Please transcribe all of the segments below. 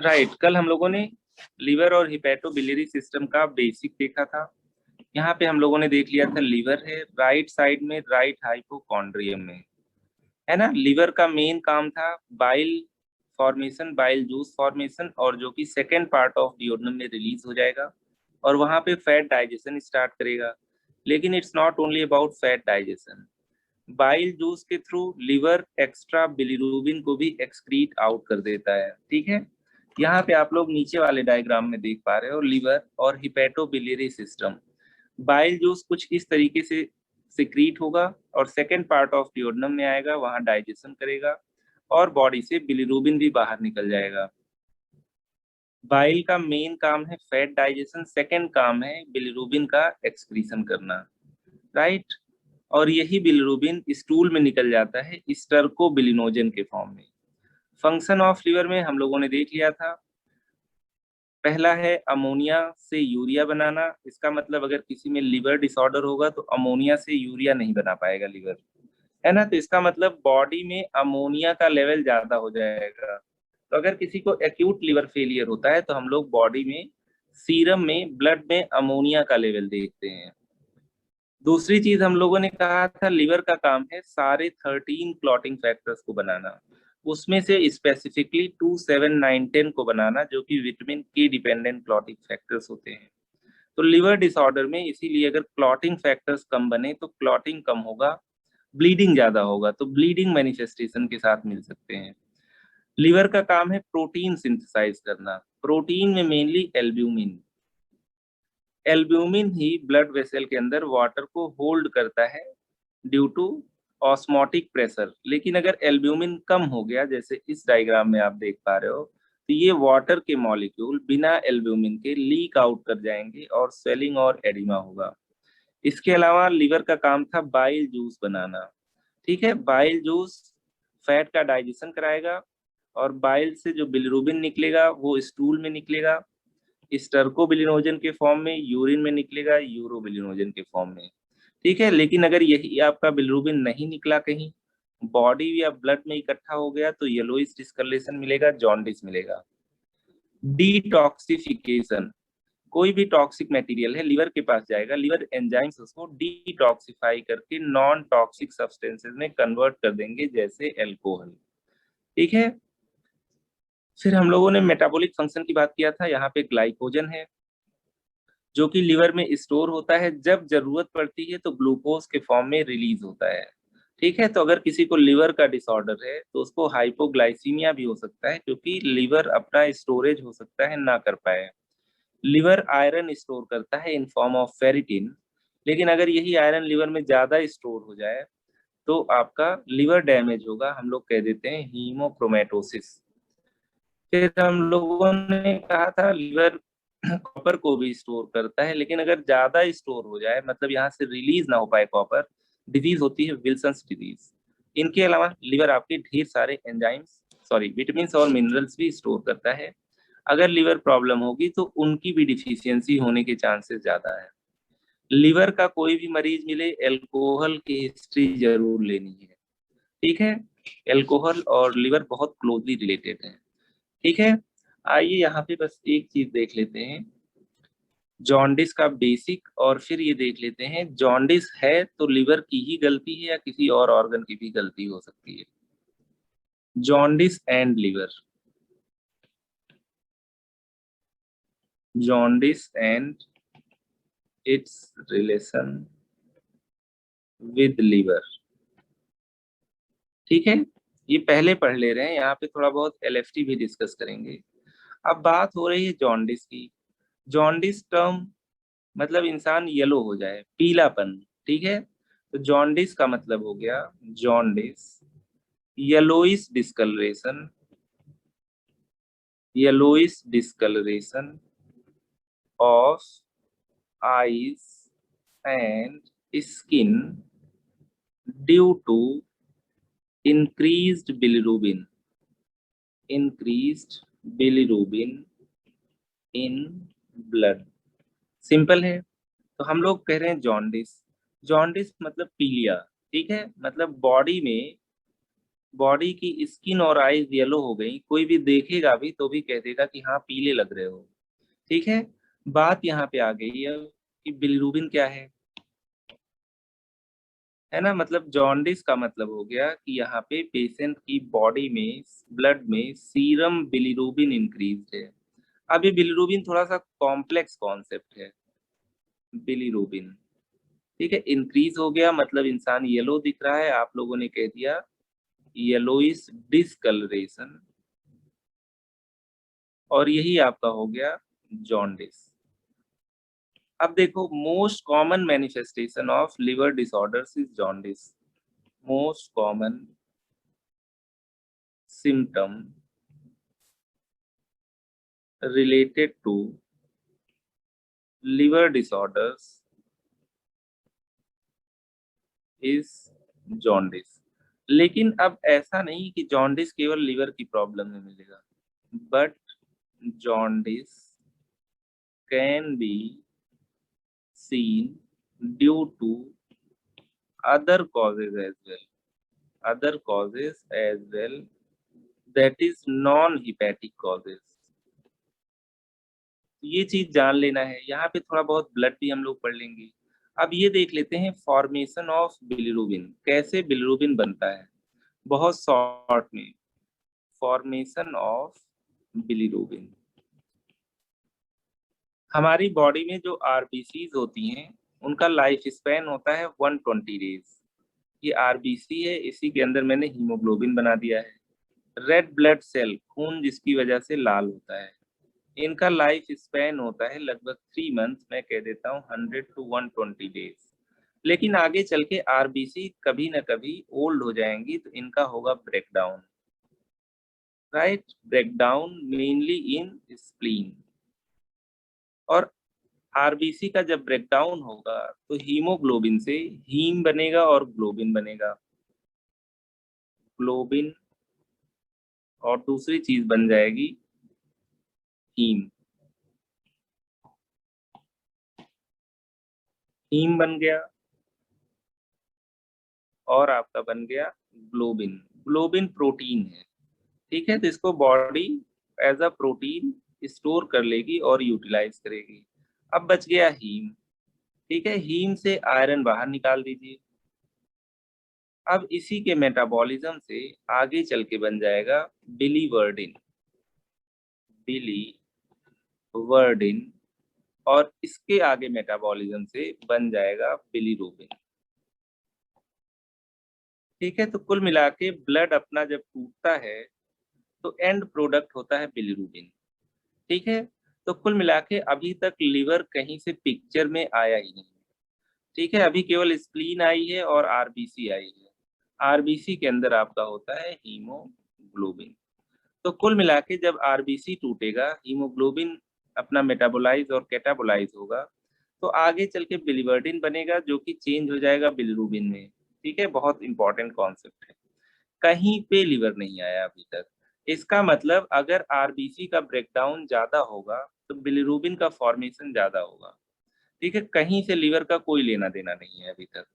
Right, कल हम लोगों ने लीवर और हिपैटोबिलियरी सिस्टम का बेसिक देखा था। यहाँ पे हम लोगों ने देख लिया था लीवर है राइट साइड में, राइट हाइपोकॉन्ड्रियम में, है ना। लीवर का मेन काम था bile formation, bile juice formation, और जो कि सेकेंड पार्ट ऑफ डियोडनम में रिलीज हो जाएगा और वहां पे फैट डाइजेशन स्टार्ट करेगा। लेकिन it's not only about fat digestion, bile juice के थ्रू लिवर एक्स्ट्रा बिलिरुबिन को भी एक्सक्रीट आउट कर देता है। ठीक है, यहाँ पे आप लोग नीचे वाले डायग्राम में देख पा रहे हो लिवर और हिपैटोबिलियरी सिस्टम। बाइल जूस कुछ इस तरीके से सिक्रीट होगा और सेकेंड पार्ट ऑफ डियोडनम में आएगा, वहां डाइजेशन करेगा और बॉडी से बिलिरुबिन भी बाहर निकल जाएगा। बाइल का मेन काम है फैट डाइजेशन, सेकेंड काम है बिलिरुबिन का एक्सक्रीशन करना, राइट। और यही बिलिरुबिन स्टूल में निकल जाता है स्टर्कोबिलिनोजन के फॉर्म में। फंक्शन ऑफ लिवर में हम लोगों ने देख लिया था, पहला है अमोनिया से यूरिया बनाना। इसका मतलब अगर किसी में लिवर डिसऑर्डर होगा तो अमोनिया से यूरिया नहीं बना पाएगा लिवर, है ना। तो इसका मतलब बॉडी में अमोनिया का लेवल ज्यादा हो जाएगा। तो अगर किसी को एक्यूट लिवर फेलियर होता है तो हम लोग बॉडी में सीरम में, ब्लड में अमोनिया का लेवल देखते हैं। दूसरी चीज हम लोगों ने कहा था लिवर का काम है सारे 13 क्लॉटिंग फैक्टर्स को बनाना, उसमें से स्पेसिफिकली 2, 7, 9, 10 को बनाना, जो कि विटामिन के डिपेंडेंट क्लॉटिंग फैक्टर्स होते हैं। तो लिवर डिसऑर्डर में इसीलिए अगर क्लॉटिंग फैक्टर्स कम बने तो क्लॉटिंग कम होगा, ब्लीडिंग ज्यादा होगा, तो ब्लीडिंग मैनिफेस्टेशन के साथ मिल सकते हैं। लिवर का काम है प्रोटीन सिंथेसाइज करना, प्रोटीन में मेनली एल्ब्यूमिन। एल्ब्यूमिन ही ब्लड वेसल के अंदर वाटर को होल्ड करता है ड्यू टू ऑस्मोटिक प्रेशर। लेकिन अगर एल्ब्यूमिन कम हो गया, जैसे इस डायग्राम में आप देख पा रहे हो, तो ये वाटर के मॉलिक्यूल बिना एल्ब्यूमिन के लीक आउट कर जाएंगे और स्वेलिंग और एडिमा होगा। इसके अलावा लिवर का काम था बाइल जूस बनाना। ठीक है, बाइल जूस फैट का डाइजेशन कराएगा और बाइल से जो बिलिरुबिन निकलेगा वो स्टूल में निकलेगा, स्टर्कोबिलिनोजन के फॉर्म में, यूरिन में निकलेगा यूरोबिलिनोजन के फॉर्म में। ठीक है, लेकिन अगर यही आपका बिलिरुबिन नहीं निकला, कहीं बॉडी या ब्लड में इकट्ठा हो गया, तो येलोइश डिस्कलरेशन मिलेगा, जॉन्डिस मिलेगा। डिटॉक्सिफिकेशन, कोई भी टॉक्सिक मटेरियल है लिवर के पास जाएगा, लिवर एंजाइम्स उसको डिटॉक्सिफाई करके नॉन टॉक्सिक सब्सटेंसेस में कन्वर्ट कर देंगे, जैसे अल्कोहल। ठीक है, फिर हम लोगों ने मेटाबॉलिक फंक्शन की बात किया था। यहाँ पे ग्लाइकोजन है जो कि लिवर में स्टोर होता है, जब जरूरत पड़ती है तो ग्लूकोज के फॉर्म में रिलीज होता है। ठीक है, तो अगर किसी को लिवर का डिसऑर्डर है तो उसको हाइपोग्लाइसीमिया भी हो सकता है, क्योंकि लिवर अपना स्टोरेज हो सकता है ना कर पाए। लिवर आयरन स्टोर करता है इन फॉर्म ऑफ फेरिटिन, लेकिन अगर यही आयरन लिवर में ज्यादा स्टोर हो जाए तो आपका लिवर डैमेज होगा, हम लोग कह देते हैं हीमोक्रोमेटोसिस। फिर हम लोगों ने कहा था लिवर कॉपर को भी स्टोर करता है, लेकिन अगर ज्यादा स्टोर हो जाए, मतलब यहाँ से रिलीज ना हो पाए कॉपर, डिजीज होती है विल्सन्स डिजीज। इनके अलावा लिवर आपके ढेर सारे एंजाइम्स, सॉरी विटामिन और मिनरल्स भी स्टोर करता है। अगर लिवर प्रॉब्लम होगी तो उनकी भी डिफिशियंसी होने के चांसेस ज्यादा है। लिवर का कोई भी मरीज मिले, एल्कोहल की हिस्ट्री जरूर लेनी है। ठीक है, एल्कोहल और लिवर बहुत क्लोजली रिलेटेड है। ठीक है, आइए यहाँ पे बस एक चीज देख लेते हैं, जॉन्डिस का बेसिक, और फिर ये देख लेते हैं जॉन्डिस है तो लिवर की ही गलती है या किसी और ऑर्गन की भी गलती हो सकती है। Jaundice and liver, jaundice and it's relation with liver. ठीक है, ये पहले पढ़ ले रहे हैं, यहाँ पे थोड़ा बहुत एलएफटी भी डिस्कस करेंगे। अब बात हो रही है जॉन्डिस की। जॉन्डिस टर्म मतलब इंसान येलो हो जाए, पीलापन। ठीक है, तो जॉन्डिस का मतलब हो गया jaundice, yellowish discoloration, yellowish discoloration of eyes and skin due to increased bilirubin, increased bilirubin in blood। Simple है, तो हम लोग कह रहे हैं जॉन्डिस। जॉन्डिस मतलब पीलिया। ठीक है, मतलब बॉडी में बॉडी की स्किन और आईज येलो हो गई, कोई भी देखेगा भी तो भी कह देगा कि हाँ पीले लग रहे हो। ठीक है, बात यहाँ पे आ गई है कि बिलिरुबिन क्या है ना, मतलब जॉन्डिस का मतलब हो गया कि यहाँ पे पेशेंट की बॉडी में, ब्लड में सीरम बिलिरुबिन इंक्रीज है। अब ये बिलिरुबिन थोड़ा सा कॉम्प्लेक्स कॉन्सेप्ट है। बिलिरुबिन, ठीक है, इंक्रीज हो गया मतलब इंसान येलो दिख रहा है, आप लोगों ने कह दिया येलोइश डिसकलरेशन, और यही आपका हो गया जॉन्डिस। अब देखो, most common manifestation of liver disorders is jaundice. Most common symptom related to liver disorders is jaundice। लेकिन अब ऐसा नहीं कि जॉन्डिस केवल लिवर की प्रॉब्लम में मिलेगा, but jaundice can be seen due to other causes as well, other causes as well, that is non-hepatic causes। ये चीज जान लेना है, यहाँ पे थोड़ा बहुत ब्लड भी हम लोग पढ़ लेंगे। अब ये देख लेते हैं फॉर्मेशन ऑफ बिलिरुबिन, कैसे बिलिरुबिन बनता है, बहुत शॉर्ट में। फॉर्मेशन ऑफ बिलिरुबिन, हमारी बॉडी में जो आरबीसीज होती हैं उनका लाइफ स्पैन होता है 120 डेज। ये आरबीसी है, इसी के अंदर मैंने हीमोग्लोबिन बना दिया है। रेड ब्लड सेल, खून जिसकी वजह से लाल होता है, इनका लाइफ स्पैन होता है लगभग 3 मंथ, मैं कह देता हूँ 100 to 120 डेज। लेकिन आगे चल के आरबीसी कभी ना कभी ओल्ड हो जाएंगी तो इनका होगा ब्रेकडाउन, राइट, ब्रेकडाउन मेनली इन स्प्लीन। और आरबीसी का जब ब्रेकडाउन होगा तो हीमोग्लोबिन से हीम बनेगा और ग्लोबिन बनेगा, ग्लोबिन, और दूसरी चीज बन जाएगी हीम। हीम बन गया और आपका बन गया ग्लोबिन। ग्लोबिन प्रोटीन है, ठीक है, तो इसको body as a protein store कर लेगी और यूटिलाइज करेगी। अब बच गया हीम, ठीक है, हीम से आयरन बाहर निकाल दीजिए। अब इसी के मेटाबॉलिज्म से आगे चल के बन जाएगा बिलीवर्डिन, बिलीवर्डिन, और इसके आगे मेटाबॉलिज्म से बन जाएगा बिलीरुबिन। ठीक है, तो कुल मिला के ब्लड अपना जब टूटता है तो एंड प्रोडक्ट होता है बिलीरुबिन। ठीक है, तो कुल मिला के अभी तक लिवर कहीं से पिक्चर में आया ही नहीं। ठीक है, अभी केवल स्प्लीन आई है और आरबीसी आई है। आरबीसी के अंदर आपका होता है हीमोग्लोबिन। तो कुल मिला के जब आरबीसी टूटेगा, हीमोग्लोबिन अपना मेटाबोलाइज और कैटाबोलाइज होगा, तो आगे चल के बिलिवर्डिन बनेगा जो कि चेंज हो जाएगा बिलिरुबिन में। ठीक है, बहुत इंपॉर्टेंट कॉन्सेप्ट है। कहीं पे लिवर नहीं आया अभी तक, इसका मतलब अगर आरबीसी का ब्रेकडाउन ज्यादा होगा तो बिलिरुबिन का फॉर्मेशन ज्यादा होगा। ठीक है, कहीं से लिवर का कोई लेना देना नहीं है अभी तक।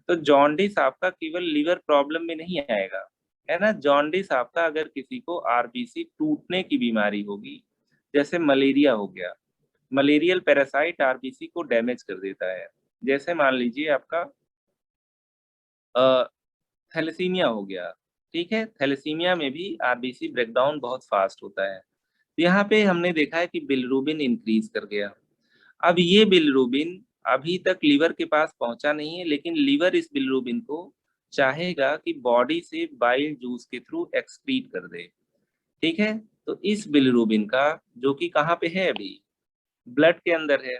तो जॉन्डिस आपका केवल लिवर प्रॉब्लम में नहीं आएगा, है ना। जॉन्डिस आपका अगर किसी को आरबीसी टूटने की बीमारी होगी, जैसे मलेरिया हो गया, मलेरियल पैरासाइट आरबीसी को डैमेज कर देता है। जैसे मान लीजिए आपका थैलेसीमिया हो गया, ठीक है, थैलेसीमिया में भी आरबीसी ब्रेकडाउन बहुत फास्ट होता है। तो यहाँ पे हमने देखा है कि बिलिरुबिन इंक्रीज कर गया। अब ये बिलिरुबिन अभी तक लिवर के पास पहुंचा नहीं है, लेकिन लिवर इस बिलिरुबिन को चाहेगा कि बॉडी से बाइल जूस के थ्रू एक्सक्रीट कर दे। ठीक है, तो इस बिलिरुबिन का, जो कि कहाँ पे है अभी, ब्लड के अंदर है,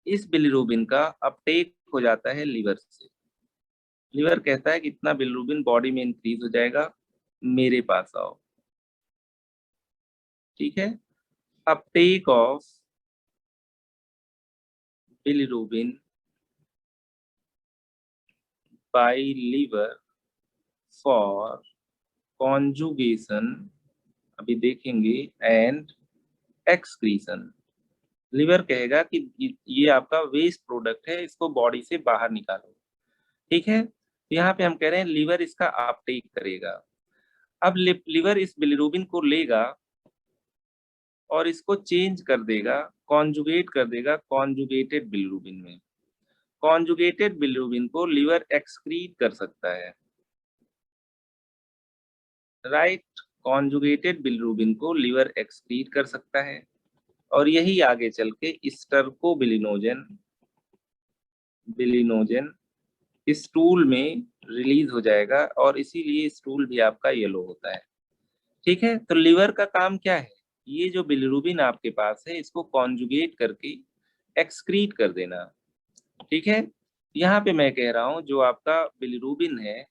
इस बिलिरुबिन का अपटेक हो जाता है लिवर से। लिवर कहता है कि इतना बिलिरुबिन बॉडी में इंक्रीज हो जाएगा, मेरे पास आओ। ठीक है, Uptake of bilirubin bye liver for conjugation, अभी देखेंगे, एंड एक्सक्रीशन। लिवर कहेगा कि ये आपका वेस्ट प्रोडक्ट है, इसको बॉडी से बाहर निकालो। ठीक है, यहाँ पे हम कह रहे हैं लीवर इसका अपटेक करेगा। अब लीवर इस बिलिरुबिन को लेगा और इसको चेंज कर देगा, कॉन्जुगेट कर देगा कॉन्जुगेटेड बिलिरुबिन में। कॉन्जुगेटेड बिलिरुबिन को लीवर एक्सक्रीट कर सकता है, राइट। कॉन्जुगेटेड बिलिरुबिन को लीवर एक्सक्रीट कर सकता है और यही आगे चल के स्टर्कोबिलिनोजन बिलिनोजन स्टूल में रिलीज हो जाएगा और इसीलिए स्टूल भी आपका येलो होता है। ठीक है, तो लीवर का काम क्या है? ये जो बिलिरुबिन आपके पास है इसको कॉन्जुगेट करके एक्सक्रीट कर देना। ठीक है, यहाँ पे मैं कह रहा हूँ जो आपका बिलिरुबिन है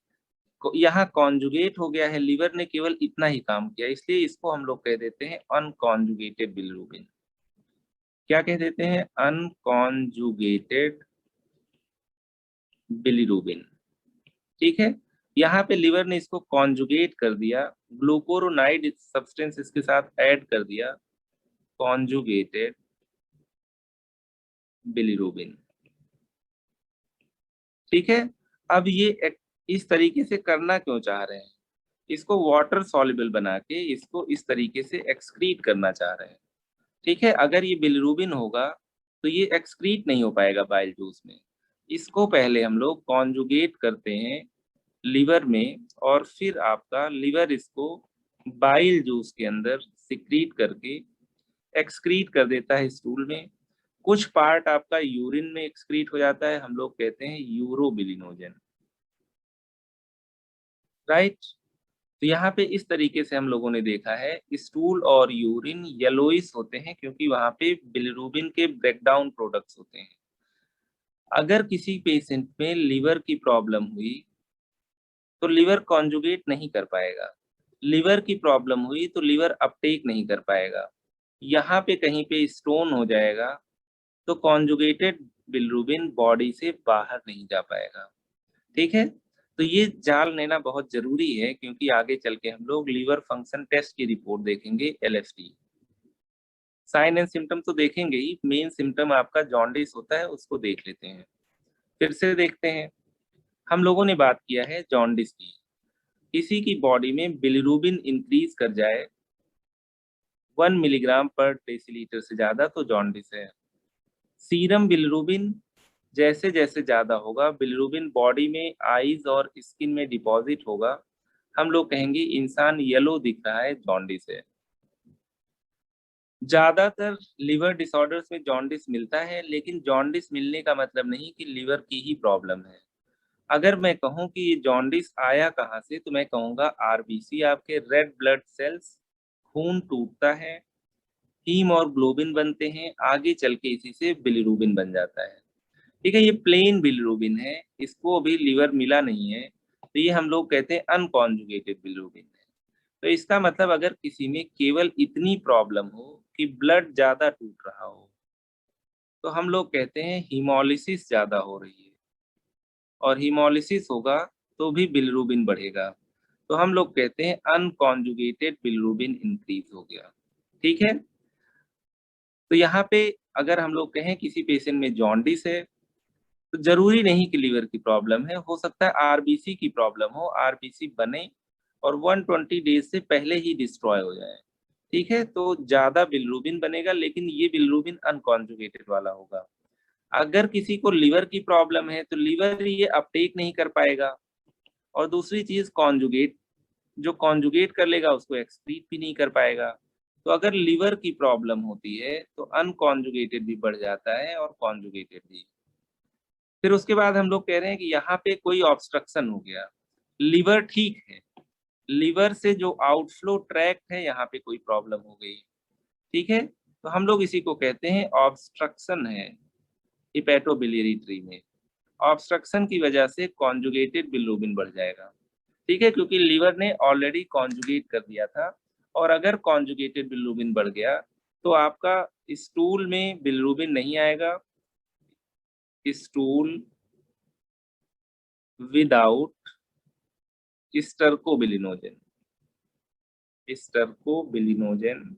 यहाँ कॉन्जुगेट हो गया है, लीवर ने केवल इतना ही काम किया, इसलिए इसको हम लोग कह देते हैं अनकॉन्जुगेटेड बिलिरुबिन। क्या कह देते हैं? Unconjugated bilirubin. ठीक है, यहाँ पे लिवर ने इसको कॉन्जुगेट कर दिया, ग्लूकोरोनाइड सब्सटेंस इसके साथ ऐड कर दिया, कॉन्जुगेटेड बिलिरुबिन। ठीक है, अब ये इस तरीके से करना क्यों चाह रहे हैं? इसको वाटर सॉल्युबल बना के इसको इस तरीके से एक्सक्रीट करना चाह रहे हैं। ठीक है, अगर ये बिलिरुबिन होगा तो ये एक्सक्रीट नहीं हो पाएगा बाइल जूस में। इसको पहले हम लोग कॉन्जुगेट करते हैं लिवर में और फिर आपका लिवर इसको बाइल जूस के अंदर सिक्रीट करके एक्सक्रीट कर देता है स्टूल में। कुछ पार्ट आपका यूरिन में एक्सक्रीट हो जाता है, हम लोग कहते हैं यूरोबिलिनोजन, राइट। तो यहाँ पे इस तरीके से हम लोगों ने देखा है स्टूल और यूरिन येलोइस होते हैं क्योंकि वहां पे बिलिरुबिन के ब्रेकडाउन प्रोडक्ट्स होते हैं। अगर किसी पेशेंट में लिवर की प्रॉब्लम हुई तो लिवर कॉन्जुगेट नहीं कर पाएगा, लिवर की प्रॉब्लम हुई तो लिवर अपटेक नहीं कर पाएगा, यहाँ पे कहीं पे स्टोन हो जाएगा तो कॉन्जुगेटेड बिलिरुबिन बॉडी से बाहर नहीं जा पाएगा। ठीक है, तो ये जान लेना बहुत जरूरी है क्योंकि आगे चल के हम लोग लीवर फंक्शन टेस्ट की रिपोर्ट देखेंगे, एलएफटी। साइन एंड सिम्टम तो देखेंगे ही, मेन सिम्टम आपका जॉन्डिस होता है उसको देख लेते हैं। फिर से देखते हैं, हम लोगों ने बात किया है जॉन्डिस की। किसी की बॉडी में बिलिरुबिन इंक्रीज कर जाए 1 मिलीग्राम पर डेसीलीटर से ज्यादा तो जॉन्डिस है। सीरम बिलिरुबिन जैसे जैसे ज्यादा होगा, बिलिरुबिन बॉडी में आईज और स्किन में डिपॉजिट होगा, हम लोग कहेंगे इंसान येलो दिख रहा है, जॉन्डिस है। ज्यादातर लिवर डिसऑर्डर्स में जॉन्डिस मिलता है, लेकिन जॉन्डिस मिलने का मतलब नहीं कि लिवर की ही प्रॉब्लम है। अगर मैं कहूं कि ये जॉन्डिस आया कहाँ से, तो मैं कहूंगा आरबीसी, आपके रेड ब्लड सेल्स, खून टूटता है, हीम और ग्लोबिन बनते हैं, आगे चल के इसी से बिलिरुबिन बन जाता है। ठीक है, ये प्लेन बिलिरुबिन है, इसको अभी लिवर मिला नहीं है, तो ये हम लोग कहते हैं अनकॉन्जुगेटेड बिलिरुबिन है। तो इसका मतलब अगर किसी में केवल इतनी प्रॉब्लम हो कि ब्लड ज्यादा टूट रहा हो तो हम लोग कहते हैं हीमोलिसिस ज्यादा हो रही है, और हीमोलिसिस होगा तो भी बिलिरुबिन बढ़ेगा, तो हम लोग कहते हैं अनकॉन्जुगेटेड बिलिरुबिन इंक्रीज हो गया। ठीक है, तो यहाँ पे अगर हम लोग कहें किसी पेशेंट में जॉन्डिस है तो जरूरी नहीं कि लीवर की प्रॉब्लम है, हो सकता है आरबीसी की प्रॉब्लम हो, आरबीसी बने और 120 डेज से पहले ही डिस्ट्रॉय हो जाए। ठीक है, तो ज्यादा बिलिरुबिन बनेगा लेकिन ये बिलिरुबिन अनकॉन्जुगेटेड वाला होगा। अगर किसी को लिवर की प्रॉब्लम है तो लिवर ये अपटेक नहीं कर पाएगा, और दूसरी चीज कॉन्जुगेट, जो कॉन्जुगेट कर लेगा उसको एक्सक्रीट भी नहीं कर पाएगा। तो अगर लिवर की प्रॉब्लम होती है तो अनकॉन्जुगेटेड भी बढ़ जाता है और कॉन्जुगेटेड भी। फिर उसके बाद हम लोग कह रहे हैं कि यहाँ पे कोई ऑब्स्ट्रक्शन हो गया, लिवर ठीक है, लिवर से जो आउटफ्लो ट्रैक्ट है यहाँ पे कोई प्रॉब्लम हो गई। ठीक है, तो हम लोग इसी को कहते हैं ऑब्स्ट्रक्शन है हिपैटोबिलियरी ट्री में। ऑब्स्ट्रक्शन की वजह से कॉन्जुगेटेड बिलिरुबिन बढ़ जाएगा। ठीक है, क्योंकि लीवर ने ऑलरेडी कॉन्जुगेट कर दिया था, और अगर कॉन्जुगेटेड बिलिरुबिन बढ़ गया तो आपका स्टूल में बिलिरुबिन नहीं आएगा, स्टूल विदाउट स्टर्कोबिलिनोजन, स्टर्कोबिलिनोजन,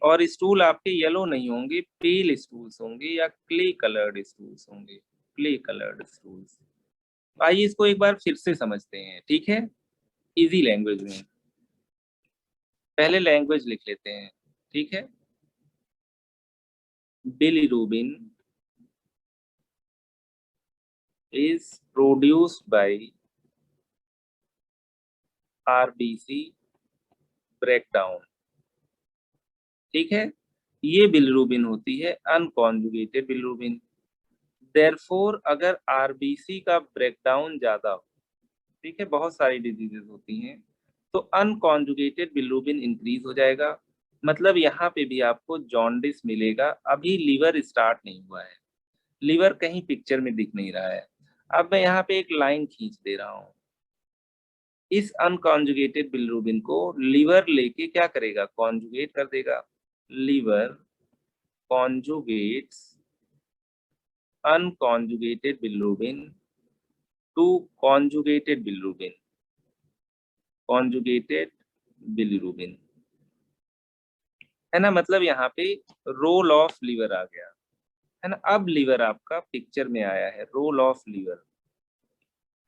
और स्टूल आपके येलो नहीं होंगे, पेल स्टूल्स होंगे या क्ले कलर्ड स्टूल्स होंगे, क्ले कलर्ड स्टूल्स। आइए इसको एक बार फिर से समझते हैं, ठीक है, इजी लैंग्वेज में। पहले लैंग्वेज लिख लेते हैं, ठीक है। Bilirubin is produced by RBC breakdown, ठीक है। ये बिलिरुबिन होती है अनकॉन्जुगेटेड बिलिरुबिन। देयरफॉर अगर आरबीसी का ब्रेकडाउन ज्यादा हो, ठीक है, बहुत सारी डिजीजेस होती हैं, तो अनकॉन्जुगेटेड बिलिरुबिन इंक्रीज हो जाएगा। मतलब यहाँ पे भी आपको जॉन्डिस मिलेगा। अभी लीवर स्टार्ट नहीं हुआ है, लीवर कहीं पिक्चर में दिख नहीं रहा है। अब मैं यहाँ पे एक लाइन खींच दे रहा हूँ। इस अनकॉन्जुगेटेड बिलिरुबिन को लीवर लेके क्या करेगा, कॉन्जुगेट कर देगा। Liver conjugates unconjugated bilirubin to conjugated bilirubin, conjugated bilirubin, है ना। मतलब यहाँ पे रोल ऑफ लीवर आ गया, है ना। अब लीवर आपका पिक्चर में आया है, रोल ऑफ लीवर,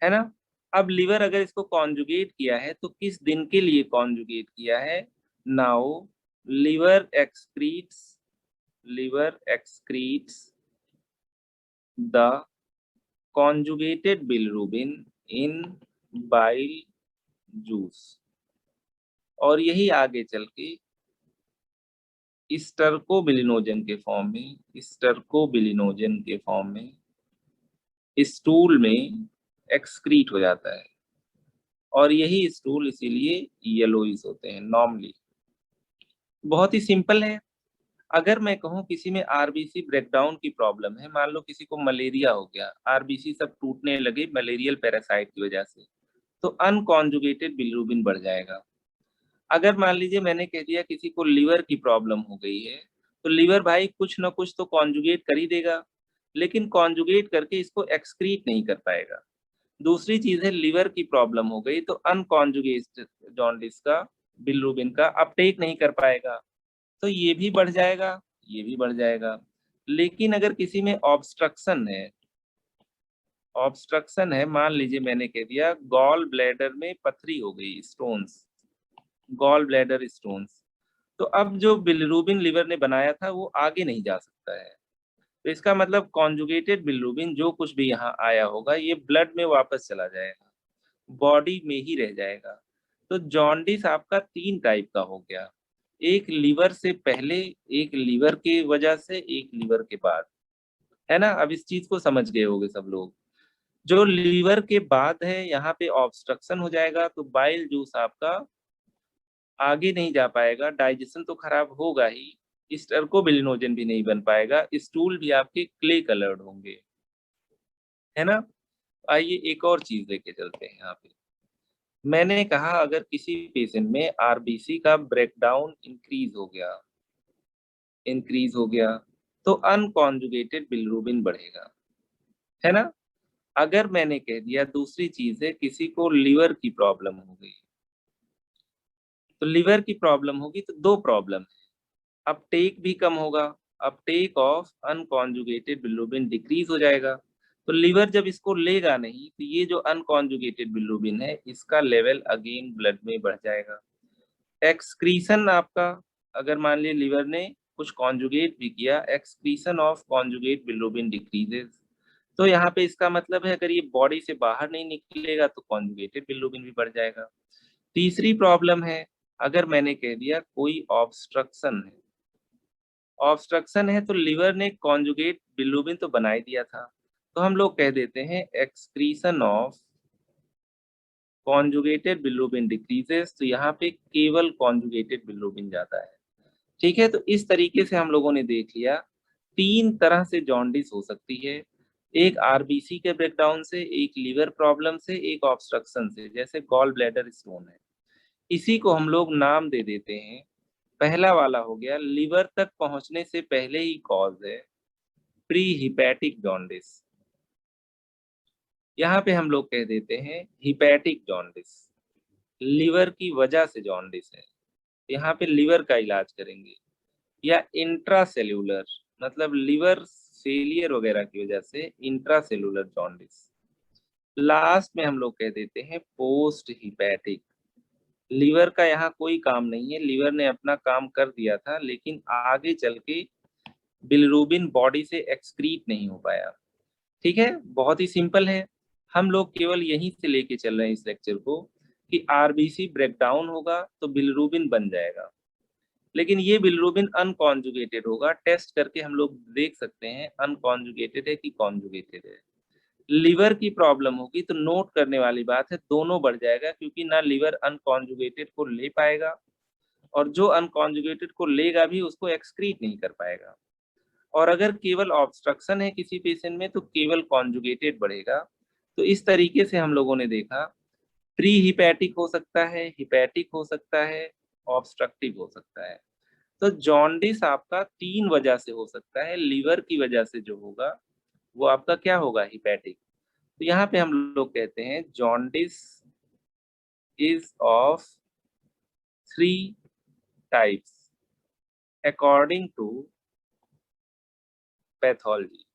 है ना। अब लीवर अगर इसको कॉन्जुगेट किया है तो किस दिन के लिए कॉन्जुगेट किया है। Now liver excretes, liver excretes the conjugated bilirubin in bile juice, और यही आगे चल के स्टर्कोबिलिनोजन के फॉर्म में, स्टर्कोबिलिनोजन के फॉर्म में स्टूल में एक्सक्रीट हो जाता है, और यही स्टूल इसीलिए येलोइश होते हैं नॉर्मली। बहुत ही सिंपल है। अगर मैं कहूँ किसी में आरबीसी ब्रेकडाउन की प्रॉब्लम है, मान लो किसी को मलेरिया हो गया, आरबीसी सब टूटने लगे मलेरियल पैरासाइट की वजह से, तो अनकॉन्जुगेटेड बिलिरुबिन बढ़ जाएगा। अगर मान लीजिए मैंने कह दिया किसी को लीवर की प्रॉब्लम हो गई है, तो लीवर भाई कुछ ना कुछ तो कॉन्जुगेट कर ही देगा, लेकिन कॉन्जुगेट करके इसको एक्सक्रीट नहीं कर पाएगा। दूसरी चीज है, लीवर की प्रॉब्लम हो गई तो अनकॉन्जुगेटेड जॉन्डिस का बिलिरुबिन का अपटेक नहीं कर पाएगा, तो ये भी बढ़ जाएगा, ये भी बढ़ जाएगा। लेकिन अगर किसी में ऑब्स्ट्रक्शन है, ऑब्स्ट्रक्शन है, मान लीजिए मैंने कह दिया गॉल ब्लैडर में पथरी हो गई, स्टोन्स, गॉल ब्लैडर स्टोन्स, तो अब जो बिलिरुबिन लीवर ने बनाया था वो आगे नहीं जा सकता है। तो इसका मतलब कॉन्जुगेटेड बिलिरुबिन जो कुछ भी यहाँ आया होगा ये ब्लड में वापस चला जाएगा, बॉडी में ही रह जाएगा। तो जॉन्डिस आपका तीन टाइप का हो गया, एक लीवर से पहले, एक लीवर के वजह से, एक लीवर के बाद, है ना। अब इस चीज को समझ गए होंगे सब लोग। जो लीवर के बाद है यहाँ पे ऑब्स्ट्रक्शन हो जाएगा, तो बाइल जूस आपका आगे नहीं जा पाएगा, डाइजेशन तो खराब होगा ही, स्टर्कोबिलिनोजन भी नहीं बन पाएगा, स्टूल भी आपके क्ले कलर्ड होंगे, है ना। आइए एक और चीज लेके चलते हैं यहाँ पे। मैंने कहा अगर किसी पेशेंट में आरबीसी का ब्रेकडाउन इंक्रीज हो गया तो अनकॉन्जुगेटेड बिलिरुबिन बढ़ेगा, है ना। अगर मैंने कह दिया दूसरी चीज है, किसी को लीवर की प्रॉब्लम हो गई, तो लीवर की प्रॉब्लम होगी तो दो प्रॉब्लम है, अपटेक भी कम होगा, Uptake of unconjugated bilirubin decrease हो जाएगा। तो लीवर जब इसको लेगा नहीं तो ये जो अनकॉन्जुगेटेड बिलिरुबिन है इसका लेवल अगेन ब्लड में बढ़ जाएगा। एक्सक्रीशन आपका, अगर मान लिया लीवर ने कुछ कॉन्जुगेट भी किया, excretion of conjugate bilirubin decreases, तो यहाँ पे इसका मतलब है अगर ये बॉडी से बाहर नहीं निकलेगा तो कॉन्जुगेटेड बिलिरुबिन भी बढ़ जाएगा। तीसरी प्रॉब्लम है, अगर मैंने कह दिया कोई ऑब्स्ट्रक्शन है, ऑब्स्ट्रक्शन है तो लीवर ने कॉन्जुगेट बिलिरुबिन तो बना ही दिया था, तो हम लोग कह देते हैं excretion of conjugated bilirubin decreases, तो यहाँ पे केवल कॉन्जुगेटेड बिलिरुबिन जाता है, ठीक है। तो इस तरीके से हम लोगों ने देख लिया तीन तरह से जॉन्डिस हो सकती है, एक आरबीसी के ब्रेकडाउन से, एक लीवर प्रॉब्लम से, एक ऑब्स्ट्रक्शन से, जैसे गॉल ब्लैडर स्टोन है। इसी को हम लोग नाम दे देते हैं, पहला वाला हो गया लीवर तक पहुंचने से पहले ही कॉज है, प्री हिपैटिक जॉन्डिस। यहाँ पे हम लोग कह देते हैं हिपैटिक जॉन्डिस, लीवर की वजह से जॉन्डिस है, यहाँ पे लीवर का इलाज करेंगे। या इंट्रासेल्यूलर, मतलब लीवर फेलियर वगैरह की वजह से इंट्रासेल्यूलर जॉन्डिस, लास्ट में हम लोग कह देते हैं पोस्ट हिपैटिक। लीवर का यहाँ कोई काम नहीं है, लीवर ने अपना काम कर दिया था, लेकिन आगे चल के बिलिरुबिन बॉडी से एक्सक्रीट नहीं हो पाया। ठीक है, बहुत ही सिंपल है। हम लोग केवल यहीं से लेके चल रहे हैं इस लेक्चर को कि आरबीसी ब्रेकडाउन होगा तो बिलिरुबिन बन जाएगा, लेकिन ये बिलिरुबिन अनकॉन्जुगेटेड होगा। टेस्ट करके हम लोग देख सकते हैं अनकॉन्जुगेटेड है कि कॉन्जुगेटेड है। लिवर की प्रॉब्लम होगी तो नोट करने वाली बात है, दोनों बढ़ जाएगा, क्योंकि ना लिवर अनकॉन्जुगेटेड को ले पाएगा और जो अनकॉन्जुगेटेड को लेगा भी उसको एक्सक्रीट नहीं कर पाएगा। और अगर केवल ऑब्स्ट्रक्शन है किसी पेशेंट में तो केवल कॉन्जुगेटेड बढ़ेगा। तो इस तरीके से हम लोगों ने देखा प्री हिपैटिक हो सकता है, हिपैटिक हो सकता है, ऑब्स्ट्रक्टिव हो सकता है। तो जॉन्डिस आपका 3 वजह से हो सकता है। लिवर की वजह से जो होगा वो आपका क्या होगा, हिपैटिक। तो यहाँ पे हम लोग कहते हैं jaundice is of 3 types according to pathology.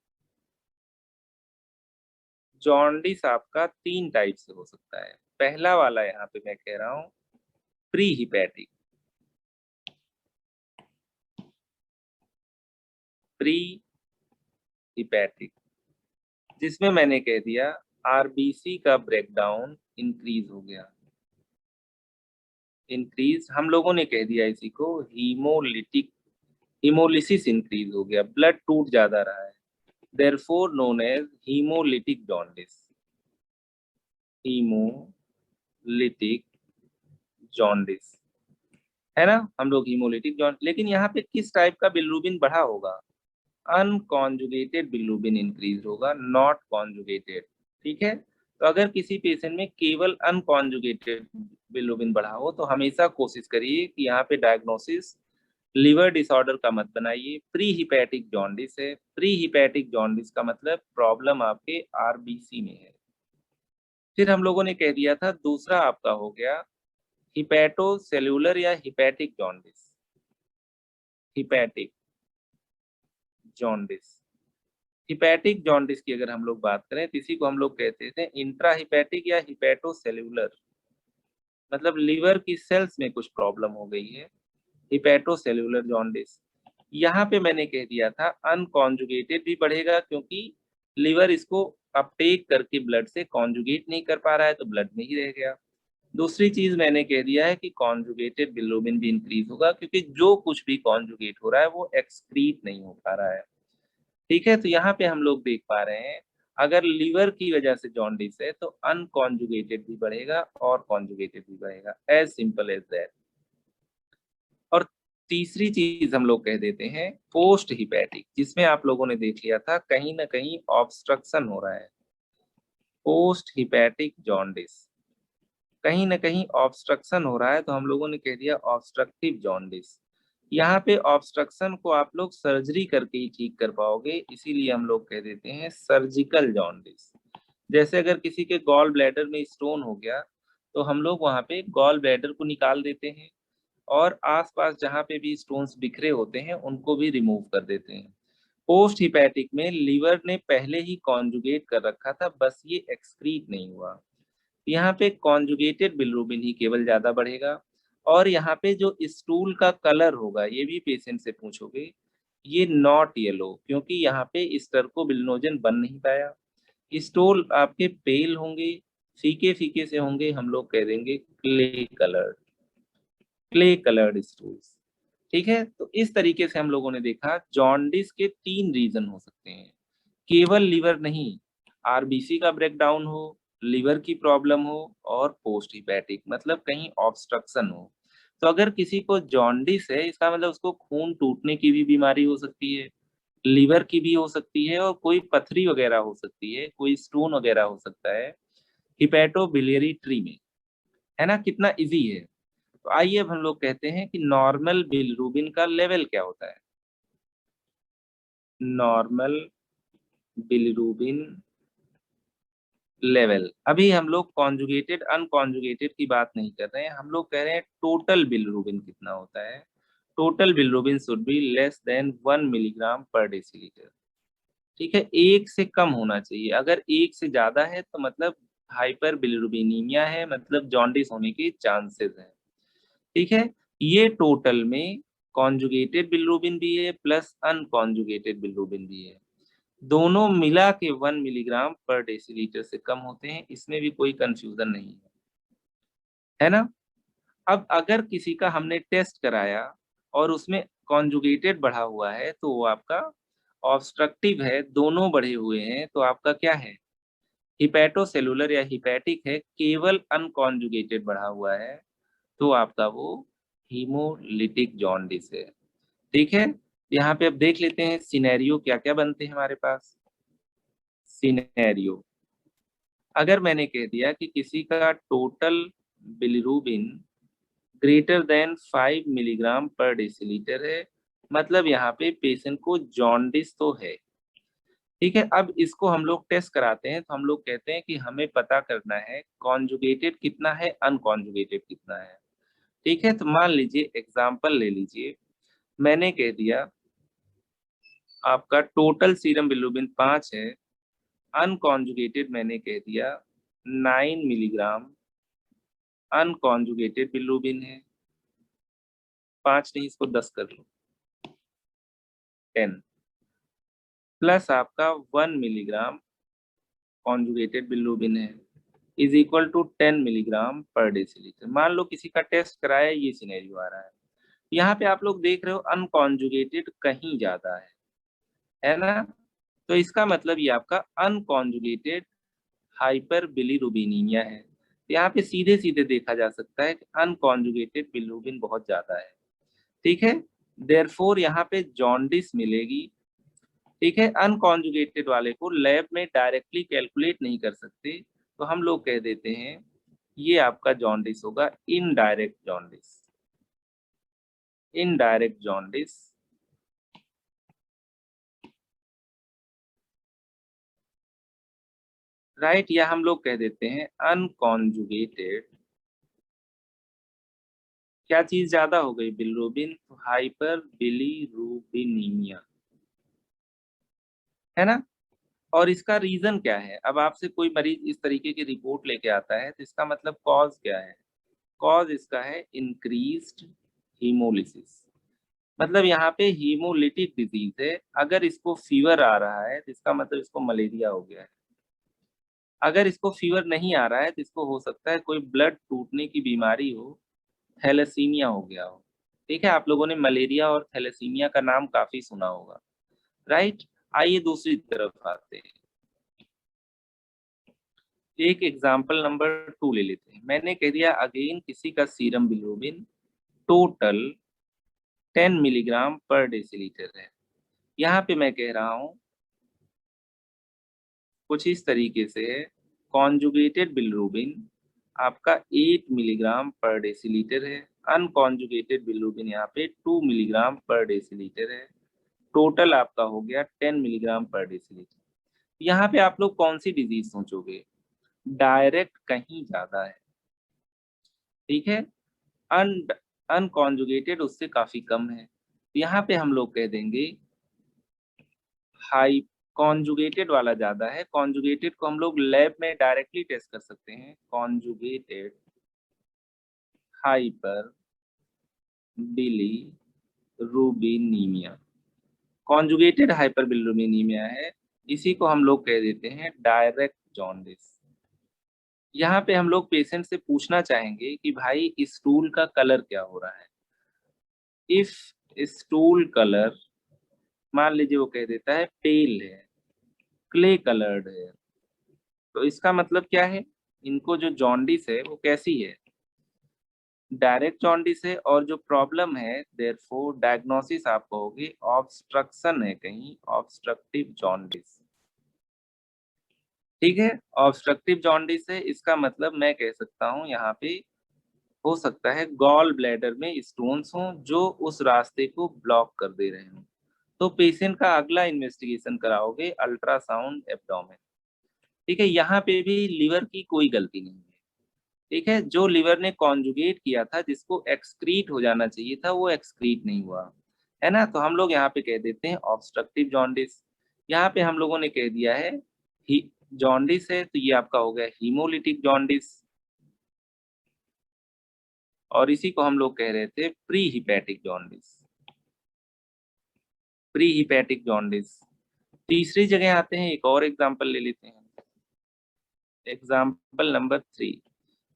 Jaundice आपका 3 टाइप से हो सकता है। पहला वाला यहाँ पे मैं कह रहा हूँ प्री हिपैटिक। प्री हिपैटिक जिसमें मैंने कह दिया आरबीसी का ब्रेकडाउन इंक्रीज हो गया। इंक्रीज हम लोगों ने कह दिया इसी को हीमोलिटिक, हीमोलिसिस इंक्रीज हो गया, ब्लड टूट ज्यादा रहा है, therefore known as haemolytic jaundice. Haemolytic jaundice है ना, हम लोग हीमोलिटिक जॉन्डिस। लेकिन यहाँ पे किस टाइप का बिलिरुबिन बढ़ा होगा, अनकॉन्जुगेटेड बिलिरुबिन इंक्रीज होगा, नॉट कॉन्जुगेटेड। ठीक है, तो अगर किसी पेशेंट में केवल अनकॉन्जुगेटेड बिलिरुबिन बढ़ा हो तो हमेशा कोशिश करिए कि यहाँ पे डायग्नोसिस लिवर डिसऑर्डर का मत बनाइए। प्री हिपैटिक जॉन्डिस है, प्री हिपैटिक जॉन्डिस का मतलब प्रॉब्लम आपके आरबीसी में है। फिर हम लोगों ने कह दिया था दूसरा आपका हो गया हिपैटोसेल्युलर या hepatic jaundice. Hepatic jaundice, hepatic jaundice की अगर हम लोग बात करें तो इसी को हम लोग कहते थे इंट्रा हिपैटिक या हिपैटोसेल्युलर, मतलब लिवर की सेल्स में कुछ प्रॉब्लम हो गई है, हिपैटोसेल्युलर जॉन्डिस। यहाँ पे मैंने कह दिया था अनकॉन्जुगेटेड भी बढ़ेगा, क्योंकि लिवर इसको अपटेक करके ब्लड से कॉन्जुगेट नहीं कर पा रहा है तो ब्लड में ही रह गया। दूसरी चीज मैंने कह दिया है कि कॉन्जुगेटेड बिलिरुबिन भी इंक्रीज होगा, क्योंकि जो कुछ भी कॉन्जुगेट हो रहा है वो एक्सक्रीट नहीं हो पा रहा है। ठीक है, तो यहाँ पे हम लोग देख पा रहे हैं अगर लिवर की वजह से जॉन्डिस है तो अनकॉन्जुगेटेड भी बढ़ेगा और कॉन्जुगेटेड भी बढ़ेगा, एज सिंपल एज दैट। और तीसरी चीज हम लोग कह देते हैं पोस्ट हिपैटिक, जिसमें आप लोगों ने देख लिया था कहीं ना कहीं ऑब्स्ट्रक्शन हो रहा है। पोस्ट हिपैटिक जॉन्डिस, कहीं ना कहीं ऑब्स्ट्रक्शन हो रहा है तो हम लोगों ने कह दिया ऑब्स्ट्रक्टिव जॉन्डिस। यहाँ पे ऑब्स्ट्रक्शन को आप लोग सर्जरी करके ही ठीक कर पाओगे, इसीलिए हम लोग कह देते हैं सर्जिकल जॉन्डिस। जैसे अगर किसी के गॉल ब्लैडर में स्टोन हो गया तो हम लोग वहाँ पे गॉल ब्लैडर को निकाल देते हैं और आसपास जहाँ पे भी स्टोन्स बिखरे होते हैं उनको भी रिमूव कर देते हैं। पोस्ट हिपैटिक में लिवर ने पहले ही कॉन्जुगेट कर रखा था, बस ये एक्सक्रीट नहीं हुआ। यहाँ पे कॉन्जुगेटेड बिलिरुबिन ही केवल ज्यादा बढ़ेगा। और यहाँ पे जो स्टूल का कलर होगा, ये भी पेशेंट से पूछोगे, ये नॉट येलो, क्योंकि यहाँ पे स्टर्कोबिलिनोजन बन नहीं पाया। स्टूल आपके पेल होंगे, फीके फीके से होंगे, हम लोग कह देंगे clay coloured, clay coloured stools. ठीक है, तो इस तरीके से हम लोगों ने देखा जॉन्डिस के 3 रीजन हो सकते हैं, केवल लिवर नहीं, आरबीसी का ब्रेकडाउन हो, लिवर की प्रॉब्लम हो और पोस्ट हिपैटिक मतलब कहीं ऑब्स्ट्रक्शन हो। तो अगर किसी को जॉन्डिस है इसका मतलब उसको खून टूटने की भी बीमारी हो सकती है, लिवर की भी हो सकती है और कोई पथरी वगैरह हो सकती है, कोई स्टोन वगैरह हो सकता है हिपैटोबिलियरी ट्री में। है ना, कितना इजी है। तो आइए अब हम लोग कहते हैं कि नॉर्मल बिलिरुबिन का लेवल क्या होता है। नॉर्मल बिलिरुबिन लेवल, अभी हम लोग कॉन्जुगेटेड अनकॉन्जुगेटेड की बात नहीं कर रहे हैं, हम लोग कह रहे हैं टोटल बिलिरुबिन कितना होता है। Total bilirubin should be less than 1 milligram per decilitre. ठीक है, 1 से कम होना चाहिए, अगर 1 से ज्यादा है तो मतलब हाइपर बिलिरुबिनीमिया है, मतलब जॉन्डिस होने के चांसेस हैं। ठीक है, ये टोटल में कॉन्जुगेटेड बिलिरुबिन भी है प्लस अनकॉन्जुगेटेड बिलिरुबिन भी है, दोनों मिला के 1 मिलीग्राम पर डेसीलीटर से कम होते हैं, इसमें भी कोई कंफ्यूजन नहीं है ना। अब अगर किसी का हमने टेस्ट कराया और उसमें कॉन्जुगेटेड बढ़ा हुआ है तो वो आपका ऑब्स्ट्रक्टिव है, दोनों बढ़े हुए हैं, तो आपका क्या है, हिपैटोसेलुलर या हिपैटिक है, केवल अनकॉन्जुगेटेड बढ़ा हुआ है, तो आपका वो हीमोलिटिक जॉन्डिस है। ठीक है, यहाँ पे अब देख लेते हैं सिनेरियो क्या क्या बनते हैं हमारे पास। सिनेरियो, अगर मैंने कह दिया कि किसी का total bilirubin greater than 5 milligram per decilitre है, मतलब यहाँ पे पेशेंट को जॉन्डिस तो है। ठीक है, अब इसको हम लोग टेस्ट कराते हैं तो हम लोग कहते हैं कि हमें पता करना है कॉन्जुगेटेड कितना है, अनकॉन्जुगेटेड कितना है। ठीक है, तो मान लीजिए एग्जांपल ले लीजिए, मैंने कह दिया आपका टोटल सीरम बिलिरुबिन 5 है, अनकॉन्जुगेटेड मैंने कह दिया 9 मिलीग्राम अनकॉन्जुगेटेड बिलिरुबिन है, 5 नहीं इसको 10 कर लो, 10 प्लस आपका 1 मिलीग्राम कॉन्जुगेटेड बिलिरुबिन है is equal to 10 milligram per decilitre. मान लो किसी का टेस्ट कराया, ये सिनेरियो आ रहा है, यहाँ पे आप लोग देख रहे हो अनकॉन्जुगेटेड कहीं ज्यादा है ना, तो इसका मतलब ये आपका अनकॉन्जुगेटेड हाइपर बिलिरुबिनीमिया है। यहाँ पे सीधे सीधे देखा जा सकता है कि अनकॉन्जुगेटेड बिलिरुबिन बहुत ज्यादा है। ठीक है, देयरफॉर यहाँ पे जॉन्डिस मिलेगी। ठीक है, अनकॉन्जुगेटेड वाले को लैब में डायरेक्टली कैलकुलेट नहीं कर सकते, तो हम लोग कह देते हैं ये आपका जॉन्डिस होगा, indirect jaundice, indirect jaundice. Right, या हम लोग कह देते हैं अनकॉन्जुगेटेड, क्या चीज ज्यादा हो गई, बिलिरुबिन, तो हाइपर बिलिरुबिनीमिया, है ना। और इसका रीजन क्या है, अब आपसे कोई मरीज इस तरीके की रिपोर्ट लेके आता है तो इसका मतलब कॉज क्या है, कॉज इसका है इंक्रीज्ड हीमोलिसिस, मतलब यहाँ पे हीमोलिटिक डिजीज है। अगर इसको फीवर आ रहा है तो इसका मतलब इसको मलेरिया हो गया है, अगर इसको फीवर नहीं आ रहा है तो इसको हो सकता है कोई ब्लड टूटने की बीमारी हो, थैलेसीमिया हो गया हो। ठीक है, आप लोगों ने मलेरिया और थैलेसीमिया का नाम काफी सुना होगा, राइट। आइए दूसरी तरफ आते हैं, एक एग्जाम्पल नंबर 2 ले लेते हैं। मैंने कह दिया अगेन किसी का serum bilirubin total 10 milligram per decilitre है, यहाँ पे मैं कह रहा हूँ कुछ इस तरीके से है, कॉन्जुगेटेड बिलिरुबिन आपका 8 मिलीग्राम पर डेसीलीटर है, अनकॉन्जुगेटेड बिलिरुबिन यहाँ पे 2 मिलीग्राम पर डेसीलीटर है, टोटल आपका हो गया 10 मिलीग्राम पर डेसीलीटर। यहाँ पे आप लोग कौन सी डिजीज सोचोगे, डायरेक्ट कहीं ज्यादा है। ठीक है, अन अनकॉन्जुगेटेड उससे काफी कम है, यहाँ पे हम लोग कह देंगे हाई, कॉन्जुगेटेड वाला ज्यादा है। कॉन्जुगेटेड को हम लोग लैब में डायरेक्टली टेस्ट कर सकते हैं, कॉन्जुगेटेड हाइपर बिलिरुबिनीमिया, कॉन्जुगेटेड हाइपर बिलिरुबिनीमिया है, इसी को हम लोग कह देते हैं डायरेक्ट जॉन्डिस। यहाँ पे हम लोग पेशेंट से पूछना चाहेंगे कि भाई स्टूल का कलर क्या हो रहा है, इफ स्टूल कलर, मान लीजिए वो कह देता है पेल है, क्ले कलर्ड है, तो इसका मतलब क्या है, इनको जो जॉन्डिस है वो कैसी है, डायरेक्ट जॉन्डिस है, और जो प्रॉब्लम है देयरफॉर डायग्नोसिस आपको होगी ऑब्स्ट्रक्शन है, कहीं ऑब्स्ट्रक्टिव जॉन्डिस। ठीक है, ऑब्स्ट्रक्टिव जॉन्डिस है, इसका मतलब मैं कह सकता हूँ यहाँ पे हो सकता है गॉल ब्लैडर में स्टोन्स हों जो उस रास्ते को ब्लॉक कर दे रहे हों, तो पेशेंट का अगला इन्वेस्टिगेशन कराओगे अल्ट्रासाउंड एब्डोमेन। ठीक है, यहाँ पे भी लिवर की कोई गलती नहीं है। ठीक है, जो लिवर ने कॉन्जुगेट किया था, जिसको एक्सक्रीट हो जाना चाहिए था, वो एक्सक्रीट नहीं हुआ, है ना, तो हम लोग यहाँ पे कह देते हैं ऑब्स्ट्रक्टिव जॉन्डिस। यहाँ पे हम लोगों ने कह दिया है जॉन्डिस है तो ये आपका हो गया हीमोलिटिक जॉन्डिस, और इसी को हम लोग कह रहे थे pre hepatic jaundice, pre hepatic jaundice. तीसरी जगह आते हैं, एक और एग्जांपल ले लेते हैं, एग्जांपल नंबर 3।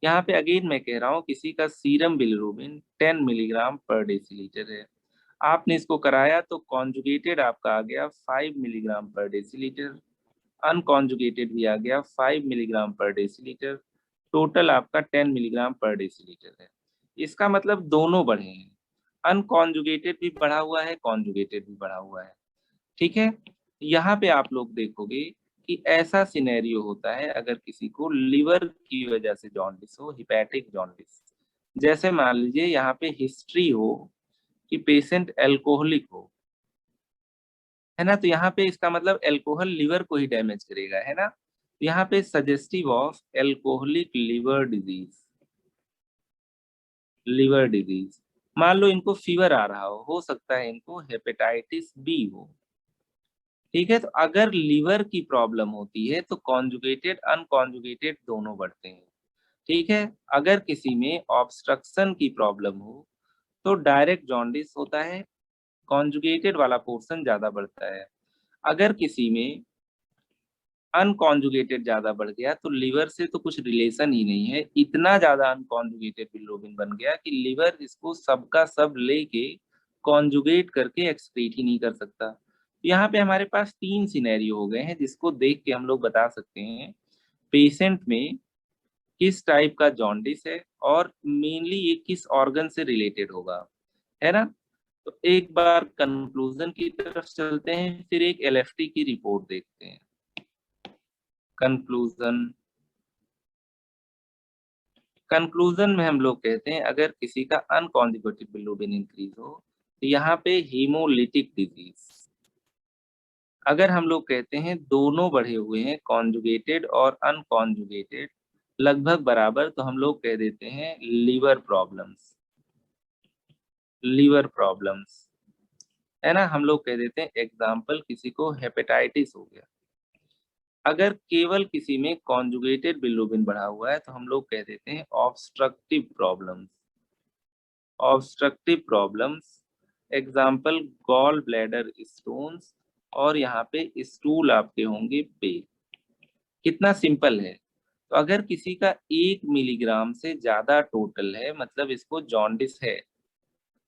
यहाँ पे अगेन मैं कह रहा हूँ किसी का serum bilirubin 10 milligram per decilitre है, आपने इसको कराया तो कॉन्जुगेटेड आपका आ गया 5 मिलीग्राम पर डेसीलीटर, अनकॉन्जुगेटेड भी आ गया 5 मिलीग्राम पर डेसीलीटर, टोटल आपका 10 मिलीग्राम पर डेसीलीटर है। इसका मतलब दोनों बढ़े हैं, अनकॉन्जुगेटेड भी बढ़ा हुआ है, कॉन्जुगेटेड भी बढ़ा हुआ है। ठीक है, यहाँ पे आप लोग देखोगे कि ऐसा सिनेरियो होता है अगर किसी को लिवर की वजह से जॉन्डिस हो, हिपैटिक जॉन्डिस, जैसे मान लीजिए यहाँ पे हिस्ट्री हो कि पेशेंट एल्कोहलिक हो, है ना, तो यहाँ पे इसका मतलब एल्कोहल लिवर को ही डैमेज करेगा, है ना, यहाँ पे suggestive of alcoholic liver disease, liver disease. मान लो इनको फीवर आ रहा हो सकता है इनको हेपेटाइटिस बी हो। ठीक है, तो अगर लीवर की प्रॉब्लम होती है तो कॉन्जुगेटेड अनकॉन्जुगेटेड दोनों बढ़ते हैं। ठीक है, अगर किसी में ऑब्स्ट्रक्शन की प्रॉब्लम हो तो डायरेक्ट जॉन्डिस होता है, कॉन्जुगेटेड वाला पोर्शन ज्यादा बढ़ता है। अगर किसी में अनकॉन्जुगेटेड ज्यादा बढ़ गया तो लीवर से तो कुछ रिलेशन ही नहीं है, इतना ज्यादा अनकॉन्जुगेटेड बिलिरुबिन बन गया कि लीवर इसको सबका सब लेके कॉन्जुगेट करके एक्सक्रीट ही नहीं कर सकता। यहाँ पे हमारे पास 3 सिनेरियो हो गए हैं जिसको देख के हम लोग बता सकते हैं पेशेंट में किस टाइप का जॉन्डिस है और मेनली ये किस ऑर्गन से रिलेटेड होगा, है ना। तो एक बार कंक्लूजन की तरफ चलते हैं, फिर एक एलएफटी की रिपोर्ट देखते हैं। कंक्लूजन, कंक्लूजन में हम लोग कहते हैं अगर किसी का अनकॉन्जुगेटेड बिलिरुबिन इंक्रीज हो तो यहाँ पे हीमोलिटिक डिजीज। अगर हम लोग कहते हैं दोनों बढ़े हुए हैं, कॉन्जुगेटेड और अनकॉन्जुगेटेड लगभग बराबर, तो हम लोग कह देते हैं लीवर प्रॉब्लम्स, लीवर प्रॉब्लम्स, है ना। हम लोग कह देते हैं एग्जाम्पल किसी को हेपेटाइटिस हो गया। अगर केवल किसी में कॉन्जुगेटेड बिलिरुबिन बढ़ा हुआ है तो हम लोग कह देते हैं obstructive problems, obstructive problems, example gall bladder stones, और यहाँ पे स्टूल आपके होंगे पे। कितना सिंपल है। तो अगर किसी का 1 मिलीग्राम से ज्यादा टोटल है मतलब इसको जॉन्डिस है,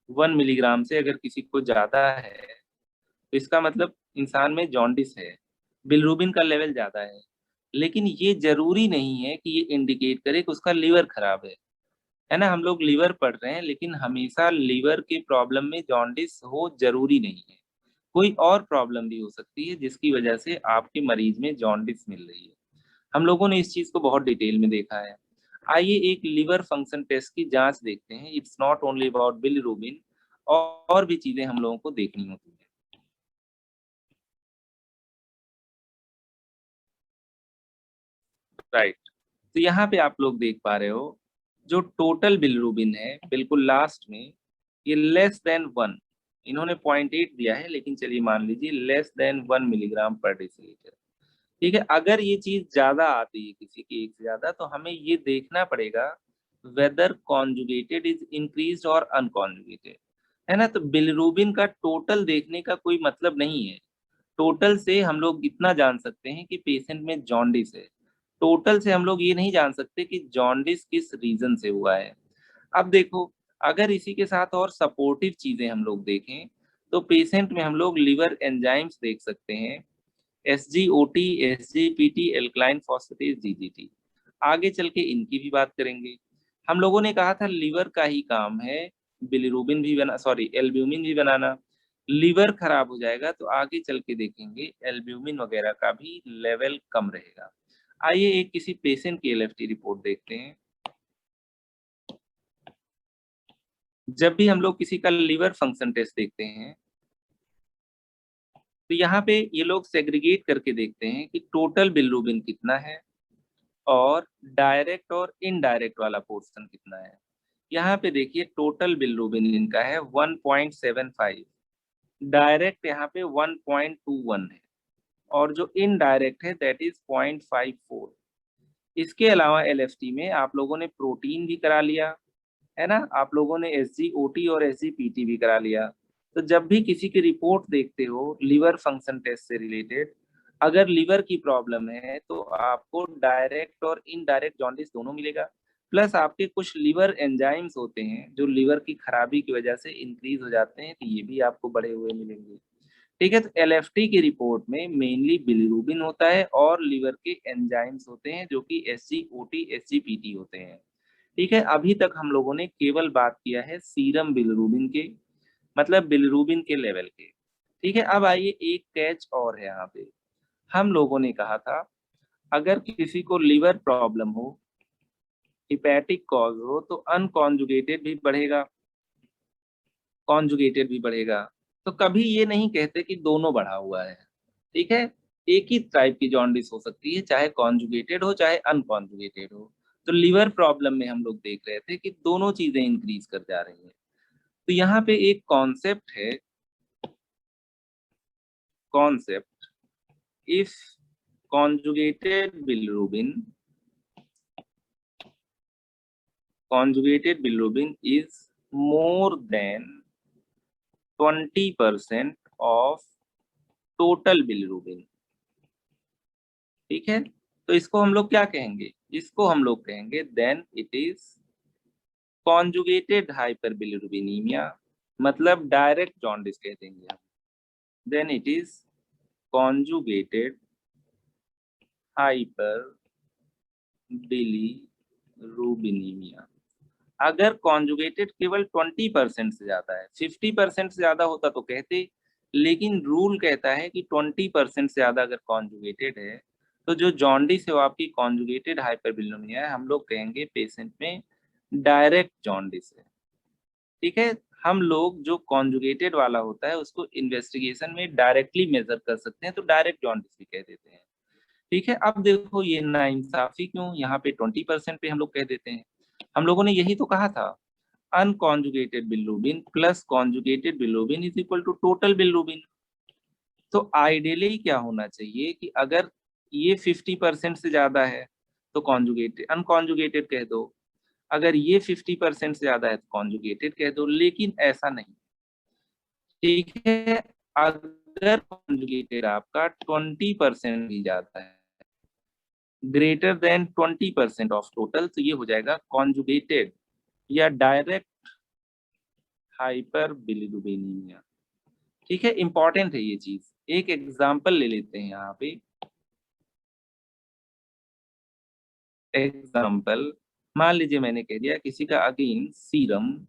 1 मिलीग्राम से अगर किसी को ज्यादा है तो इसका मतलब इंसान में जॉन्डिस है, बिलिरुबिन का लेवल ज्यादा है। लेकिन ये जरूरी नहीं है कि ये इंडिकेट करे कि उसका लीवर खराब है ना। हम लोग लीवर पढ़ रहे हैं लेकिन हमेशा लीवर के प्रॉब्लम में जॉन्डिस हो जरूरी नहीं है, कोई और प्रॉब्लम भी हो सकती है जिसकी वजह से आपके मरीज में जॉन्डिस मिल रही है। हम लोगों ने इस चीज को बहुत डिटेल में देखा है। आइए एक लिवर फंक्शन टेस्ट की जांच देखते हैं, it's not only about bilirubin, और भी चीजें हम लोगों को देखनी होती है। राइट, तो यहाँ पे आप लोग देख पा रहे हो जो टोटल बिलिरुबिन है बिल्कुल लास्ट में, ये लेस देन 1, इन्होंने 0.8 दिया है लेकिन चलिए मान लीजिए less than 1 milligram per decilitre. ठीक है, अगर ये चीज ज्यादा आती है किसी की एक से ज्यादा तो हमें ये देखना पड़ेगा वेदर कॉन्जुगेटेड इज इंक्रीज और अनकॉन्जुगेटेड, है ना। तो बिलिरुबिन का टोटल देखने का कोई मतलब नहीं है, टोटल से हम लोग इतना जान सकते हैं कि पेशेंट में जॉन्डिस है, टोटल से हम लोग ये नहीं जान सकते कि जॉन्डिस किस रीजन से हुआ है। अब देखो, अगर इसी के साथ और सपोर्टिव चीजें हम लोग देखें तो पेशेंट में हम लोग लिवर एंजाइम्स देख सकते हैं, SGOT, SGPT, alkaline phosphatase, DGT। आगे चल के इनकी भी बात करेंगे। हम लोगों ने कहा था लीवर का ही काम है बिलिरुबिन भी बना, सॉरी एल्ब्यूमिन भी बनाना। लीवर खराब हो जाएगा तो आगे चल के देखेंगे एल्ब्यूमिन वगैरह का भी लेवल कम रहेगा। आइए एक किसी पेशेंट की LFT रिपोर्ट देखते हैं। जब भी हम लोग किसी का लीवर फंक्शन टेस्ट देखते हैं तो यहाँ पे ये लोग सेग्रीगेट करके देखते हैं कि टोटल बिलिरुबिन कितना है और डायरेक्ट और इनडायरेक्ट वाला पोर्शन कितना है। यहाँ पे देखिए टोटल बिलिरुबिन इनका है 1.75, डायरेक्ट यहाँ पे 1.21 है, और जो इनडायरेक्ट है दैट इज 0.54। इसके अलावा LFT में आप लोगों ने प्रोटीन भी करा लिया है ना, आप लोगों ने SGOT और SGPT भी करा लिया। तो जब भी किसी की रिपोर्ट देखते हो लिवर फंक्शन टेस्ट से रिलेटेड, अगर लिवर की प्रॉब्लम है तो आपको डायरेक्ट और इनडायरेक्ट जॉन्डिस दोनों मिलेगा, प्लस आपके कुछ लिवर एंजाइम्स होते हैं जो लिवर की खराबी की वजह से इंक्रीज हो जाते हैं, तो ये भी आपको बढ़े हुए मिलेंगे। ठीक है, तो LFT की रिपोर्ट में मेनली बिलिरुबिन होता है और लिवर के एंजाइम्स होते हैं जो कि SGOT SGPT होते हैं। ठीक है, अभी तक हम लोगों ने केवल बात किया है सीरम बिलिरुबिन के, मतलब बिलिरुबिन के लेवल के। ठीक है, अब आइए एक कैच और है यहाँ पे। हम लोगों ने कहा था अगर किसी को लिवर प्रॉब्लम हो, हिपैटिक कॉज हो, तो अनकॉन्जुगेटेड भी बढ़ेगा, कॉन्जुगेटेड भी बढ़ेगा। तो कभी ये नहीं कहते कि दोनों बढ़ा हुआ है। ठीक है, एक ही टाइप की जॉन्डिस हो सकती है, चाहे कॉन्जुगेटेड हो चाहे अनकॉन्जुगेटेड हो। तो लिवर प्रॉब्लम में हम लोग देख रहे थे कि दोनों चीजें इंक्रीज कर जा रही हैं। तो यहाँ पे एक कॉन्सेप्ट है, concept if conjugated bilirubin is more than 20% of total bilirubin। ठीक है, तो इसको हम लोग क्या कहेंगे, इसको हम लोग कहेंगे then it is conjugated hyperbilirubinemia, मतलब डायरेक्ट जॉन्डिस कह देंगे हम। Then it is conjugated hyperbilirubinemia. अगर कॉन्जुगेटेड केवल 20% से ज्यादा है, 50% से ज्यादा होता तो कहते, लेकिन रूल कहता है कि 20% से ज्यादा अगर कॉन्जुगेटेड है तो जो जॉन्डिस है वो आपकी कॉन्जुगेटेड हाइपरबिलिरुबिनिया है, हम लोग कहेंगे पेशेंट में डायरेक्ट जॉन्डिस है। ठीक है, हम लोग जो कॉन्जुगेटेड वाला होता है उसको इन्वेस्टिगेशन में डायरेक्टली मेजर कर सकते हैं, तो डायरेक्ट जॉन्डिस भी कह देते हैं। ठीक है, अब देखो ये नाइंसाफी क्यों, यहाँ पे 20% पे हम लोग कह देते हैं। हम लोगों ने यही तो कहा था, unconjugated bilirubin plus conjugated bilirubin is equal to total bilirubin. तो आइडियली क्या होना चाहिए कि अगर ये 50% से ज्यादा है तो कॉन्जुगेटेड, अनकॉन्जुगेटेड कह दो, अगर ये 50% से ज्यादा है तो कॉन्जुगेटेड कह दो, लेकिन ऐसा नहीं। ठीक है, अगर कॉन्जुगेटेड आपका 20% भी ज्यादा है, ग्रेटर देन 20% ऑफ टोटल, तो ये हो जाएगा कॉन्जुगेटेड या डायरेक्ट हाइपर बिलिरुबिनीमिया। ठीक है, इंपॉर्टेंट है ये चीज। एक एग्जांपल ले लेते हैं यहाँ पे। एग्जांपल मान लीजिए मैंने कह दिया किसी का अगेन सीरम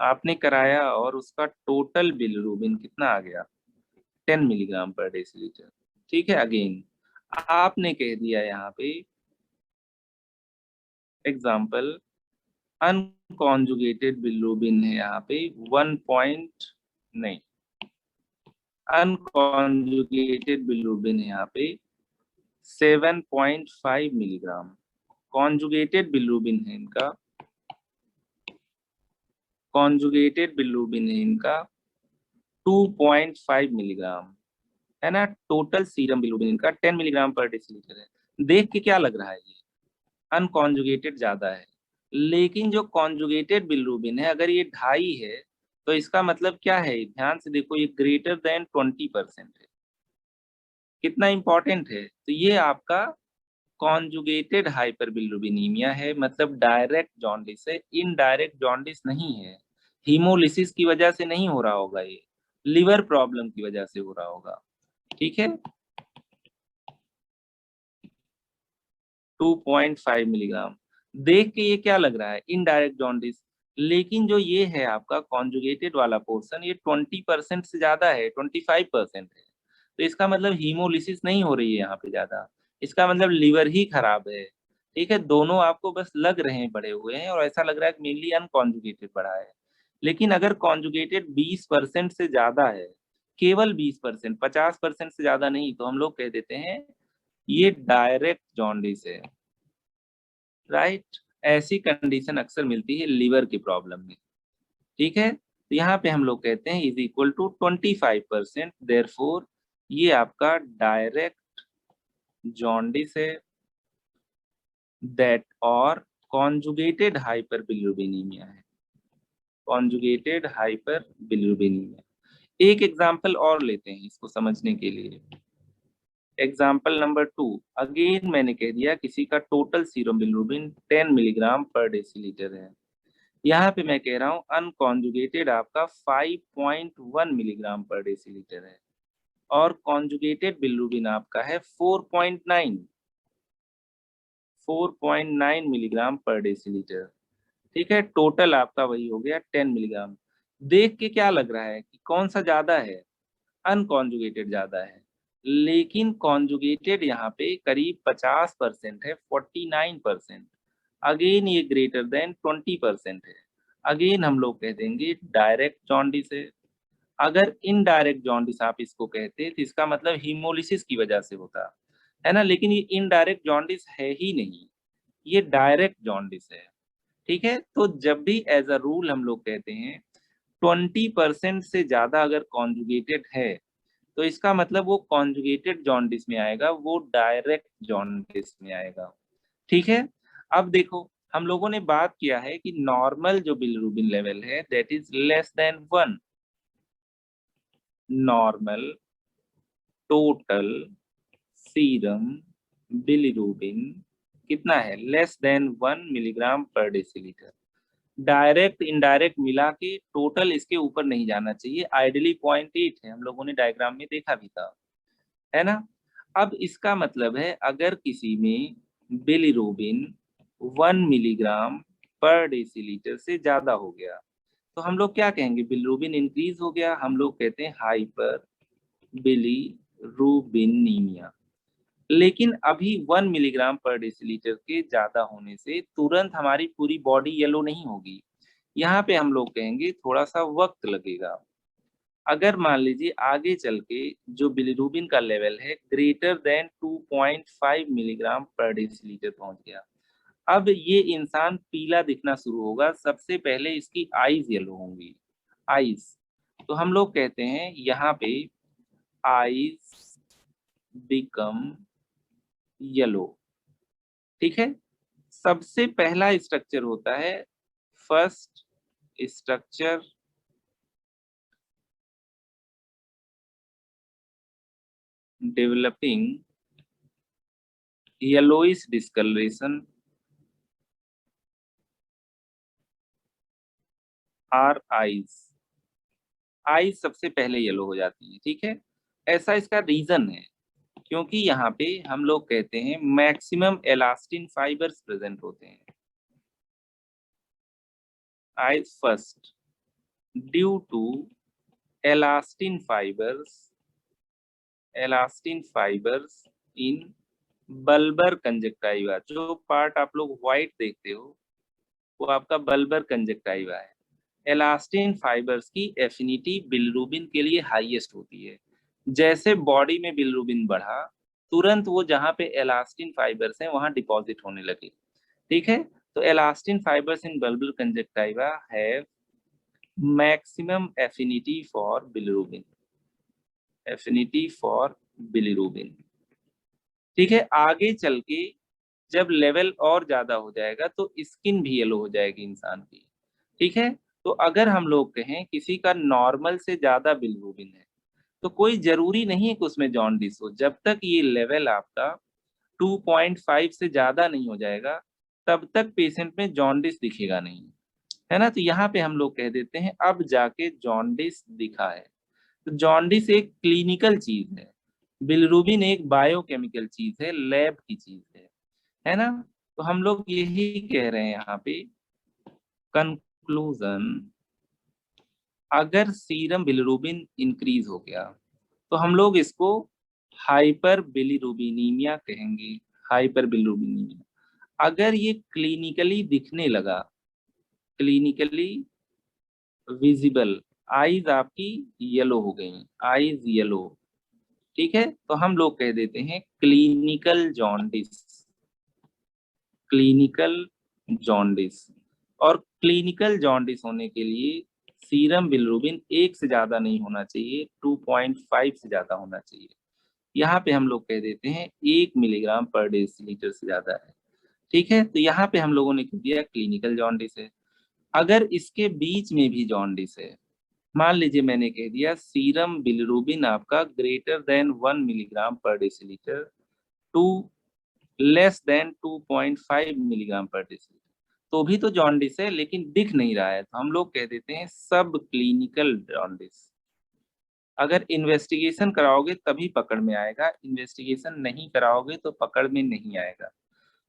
आपने कराया और उसका टोटल बिलिरुबिन कितना आ गया, 10 मिलीग्राम पर डेसीलीटर। ठीक है, अगेन आपने कह दिया यहाँ पे एग्जांपल अनकॉन्जुगेटेड बिलिरुबिन है यहाँ पे 1 पॉइंट, नहीं, अनकॉन्जुगेटेड बिलिरुबिन है यहाँ पे 7.5 मिलीग्राम। कॉन्जुगेटेड बिलिरुबिन है इनका, कॉन्जुगेटेड बिलिरुबिन है इनका 2.5 मिलीग्राम, है ना। टोटल सीरम बिलिरुबिन इनका 10 मिलीग्राम पर डेसीलीटर है। देख के क्या लग रहा है, ये अनकॉन्जुगेटेड ज्यादा है, लेकिन जो कॉन्जुगेटेड बिलिरुबिन है अगर ये 2.5 है तो इसका मतलब क्या है, ध्यान से देखो, ये ग्रेटर देन 20% है। कितना इंपॉर्टेंट है, तो ये आपका कॉन्जुगेटेड हाइपरबिलिरुबिनीमिया है, मतलब डायरेक्ट जॉन्डिस है, इनडायरेक्ट जॉन्डिस नहीं है। हीमोलिसिस की वजह से नहीं हो रहा होगा, ये लिवर प्रॉब्लम की वजह से हो रहा होगा। ठीक है, 2.5 मिलीग्राम। देख के ये क्या लग रहा है, इनडायरेक्ट जॉन्डिस, लेकिन जो ये है आपका कॉन्जुगेटेड वाला पोर्शन, ये 20% से ज्यादा है, 25% है। तो इसका मतलब हीमोलिसिस नहीं हो रही है यहाँ पे ज्यादा, इसका मतलब लिवर ही खराब है। ठीक है, दोनों आपको बस लग रहे हैं बढ़े हुए हैं, और ऐसा लग रहा है कि मेनली अनकॉन्जुगेटेड बढ़ा है। लेकिन अगर कॉन्जुगेटेड 20% से ज्यादा है, केवल 20%, 50% से ज्यादा नहीं, तो हम लोग कह देते हैं ये डायरेक्ट जॉन्डिस है। राइट, ऐसी कंडीशन अक्सर मिलती है लिवर की प्रॉब्लम में। ठीक है, तो यहाँ पे हम लोग कहते हैं इज इक्वल टू 25%, देयरफॉर ये आपका डायरेक्ट जॉन्डिस है, दैट और कॉन्जुगेटेड हाइपरबिलिरुबिनीमिया है, कॉन्जुगेटेड हाइपरबिलिरुबिनीमिया। एक एग्जाम्पल और लेते हैं इसको समझने के लिए। एग्जाम्पल नंबर 2, अगेन मैंने कह दिया किसी का total serum bilirubin 10 milligram per decilitre है। यहाँ पे मैं कह रहा हूँ अनकॉन्जुगेटेड आपका 5.1 मिलीग्राम पर डेसीलीटर है और कॉन्जुगेटेड बिलिरुबिन आपका है 4.9 मिलीग्राम पर डेसीलीटर। ठीक है, टोटल आपका वही हो गया 10 मिलीग्राम। देख के क्या लग रहा है कि कौन सा ज्यादा है? अनकॉन्जुगेटेड ज्यादा है, लेकिन कॉन्जुगेटेड यहाँ पे करीब 50% है, 49%। अगेन ये ग्रेटर देन 20% है। अगेन हम लोग कह देंगे डायरेक्ट जॉन्डिस है। अगर इनडायरेक्ट जॉन्डिस आप इसको कहते तो इसका मतलब हीमोलिसिस की वजह से होता है ना, लेकिन ये इनडायरेक्ट जॉन्डिस है ही नहीं, ये डायरेक्ट जॉन्डिस है। ठीक है, तो जब भी एज अ रूल हम लोग कहते हैं 20% से ज्यादा अगर कॉन्जुगेटेड है तो इसका मतलब वो कॉन्जुगेटेड जॉन्डिस में आएगा, वो डायरेक्ट जॉन्डिस में आएगा। ठीक है, अब देखो हम लोगों ने बात किया है कि नॉर्मल जो बिलिरुबिन लेवल है that is less than 1। Normal total serum bilirubin कितना है? Less than 1 milligram per decilitre. Direct indirect मिला के टोटल इसके ऊपर नहीं जाना चाहिए, आइडियली 0.8 है, हम लोगों ने डायग्राम में देखा भी था, है ना। अब इसका मतलब है अगर किसी में बिलिरुबिन 1 मिलीग्राम पर डेसीलीटर से ज्यादा हो गया तो हम लोग क्या कहेंगे? बिलिरुबिन इंक्रीज हो गया, हम लोग कहते हैं हाइपर बिलिरुबिनीमिया। लेकिन अभी 1 मिलीग्राम पर डेसीलीटर के ज्यादा होने से तुरंत हमारी पूरी बॉडी येलो नहीं होगी, यहाँ पे हम लोग कहेंगे थोड़ा सा वक्त लगेगा। अगर मान लीजिए आगे चल के जो बिलिरुबिन का लेवल है greater than 2.5 milligram per decilitre पहुंच गया, अब ये इंसान पीला दिखना शुरू होगा, सबसे पहले इसकी आईज येलो होंगी, आईज। तो हम लोग कहते हैं यहाँ पे आईज बिकम येलो। ठीक है, सबसे पहला स्ट्रक्चर होता है first structure developing yellowish discoloration are eyes. Eyes सबसे पहले येलो हो जाती है। ठीक है, ऐसा इसका रीजन है क्योंकि यहाँ पे हम लोग कहते हैं मैक्सिमम एलास्टिन फाइबर्स प्रेजेंट होते हैं। Eyes first due to elastin fibers elastin fibers in bulbar conjunctiva. जो पार्ट आप लोग व्हाइट देखते हो वो आपका बल्बर कंजक्टाइवा है। एलास्टिन फाइबर्स की एफिनिटी बिलिरुबिन के लिए हाईएस्ट होती है। जैसे बॉडी में बिलिरुबिन बढ़ा तुरंत वो जहाँ पे एलास्टिन फाइबर्स हैं वहां डिपॉजिट होने लगे। ठीक है, तो elastin fibres in bulbar conjunctiva have maximum affinity for bilirubin, affinity for bilirubin. ठीक है, आगे चल के जब लेवल और ज्यादा हो जाएगा तो स्किन भी येलो हो जाएगी इंसान की। ठीक है, तो अगर हम लोग कहें किसी का नॉर्मल से ज्यादा बिलिरुबिन है तो कोई जरूरी नहीं है कि उसमें जॉन्डिस हो, जब तक ये लेवल आपका 2.5 से ज्यादा नहीं हो जाएगा तब तक पेशेंट में जॉन्डिस दिखेगा नहीं, है ना। तो यहाँ पे हम लोग कह देते हैं अब जाके जॉन्डिस दिखा है। तो जॉन्डिस एक क्लिनिकल चीज है, बिलिरुबिन एक बायोकेमिकल चीज है, लैब की चीज है ना। तो हम लोग यही कह रहे हैं यहाँ पे कंक्लूजन, अगर सीरम बिलिरुबिन इंक्रीज हो गया तो हम लोग इसको हाइपर बिलिरुबिनीमिया कहेंगे, हाइपर बिलिरुबिनीमिया। अगर ये क्लिनिकली दिखने लगा, क्लिनिकली विजिबल, आईज आपकी येलो हो गई, आईज येलो, ठीक है, तो हम लोग कह देते हैं क्लिनिकल जॉन्डिस, क्लिनिकल जॉन्डिस। और क्लिनिकल जॉन्डिस होने के लिए सीरम बिलिरुबिन 1 से ज्यादा नहीं होना चाहिए, 2.5 से ज्यादा होना चाहिए। यहाँ पे हम लोग कह देते हैं 1 मिलीग्राम पर डेसीलीटर से ज्यादा है। ठीक है, तो यहाँ पे हम लोगों ने कह दिया क्लिनिकल जॉन्डिस है। अगर इसके बीच में भी जॉन्डिस है, मान लीजिए मैंने कह दिया सीरम बिलिरुबिन आपका greater than 1 milligram per decilitre to less than 2.5 milligram per decilitre, तो भी तो जॉन्डिस है लेकिन दिख नहीं रहा है, तो हम लोग कह देते हैं सब क्लिनिकल जॉन्डिस। अगर इन्वेस्टिगेशन कराओगे तभी पकड़ में आएगा, इन्वेस्टिगेशन नहीं कराओगे तो पकड़ में नहीं आएगा।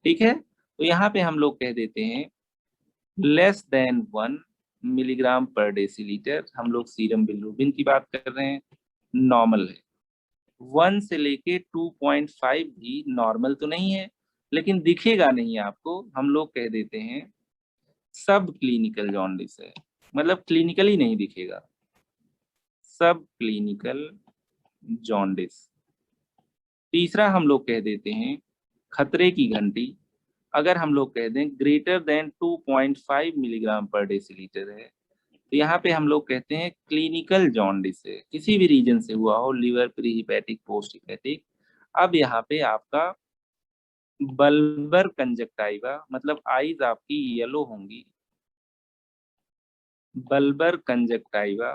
ठीक है, तो यहाँ पे हम लोग कह देते हैं less than 1 milligram per decilitre, हम लोग सीरम बिलिरुबिन की बात कर रहे हैं, नॉर्मल है। 1 से लेके 2.5 भी नॉर्मल तो नहीं है, लेकिन दिखेगा नहीं आपको, हम लोग कह देते हैं सब क्लिनिकल जॉन्डिस है, मतलब क्लिनिकली नहीं दिखेगा, सब क्लिनिकल जॉन्डिस। तीसरा हम लोग कह देते हैं खतरे की घंटी। अगर हम लोग कह दें greater than 2.5 milligram per decilitre है, तो यहाँ पे हम लोग कहते हैं क्लिनिकल जॉन्डिस है, किसी भी रीजन से हुआ हो, liver, pre hepatic, post hepatic. अब यहाँ पे आपका बल्बर कंजक्टाइवा, मतलब आईज आपकी येलो होंगी, बल्बर कंजक्टाइवा